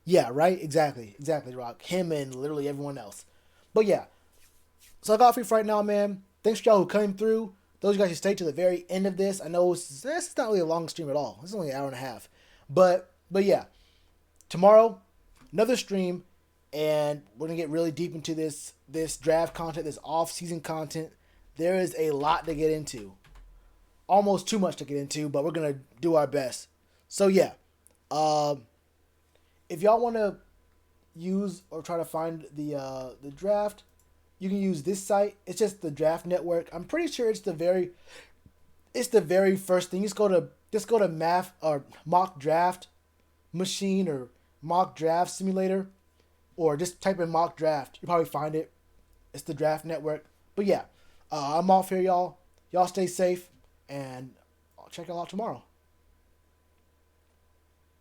Yeah, right? Exactly, Rock. Him and literally everyone else. But yeah, so I got for you for right now, man. Thanks for y'all who came through. Those guys who stayed to the very end of this. I know this is not really a long stream at all. It's only an hour and a half. But yeah, tomorrow, another stream, and we're going to get really deep into this draft content, this off-season content. There is a lot to get into. Almost too much to get into, but we're going to do our best. So yeah, if y'all want to use or try to find the draft, you can use this site. It's just the Draft Network. I'm pretty sure it's the very first thing. Just go to math or mock draft machine or mock draft simulator, or just type in mock draft. You'll probably find it. It's the Draft Network. But yeah, I'm off here, y'all. Y'all stay safe, and I'll check y'all out tomorrow.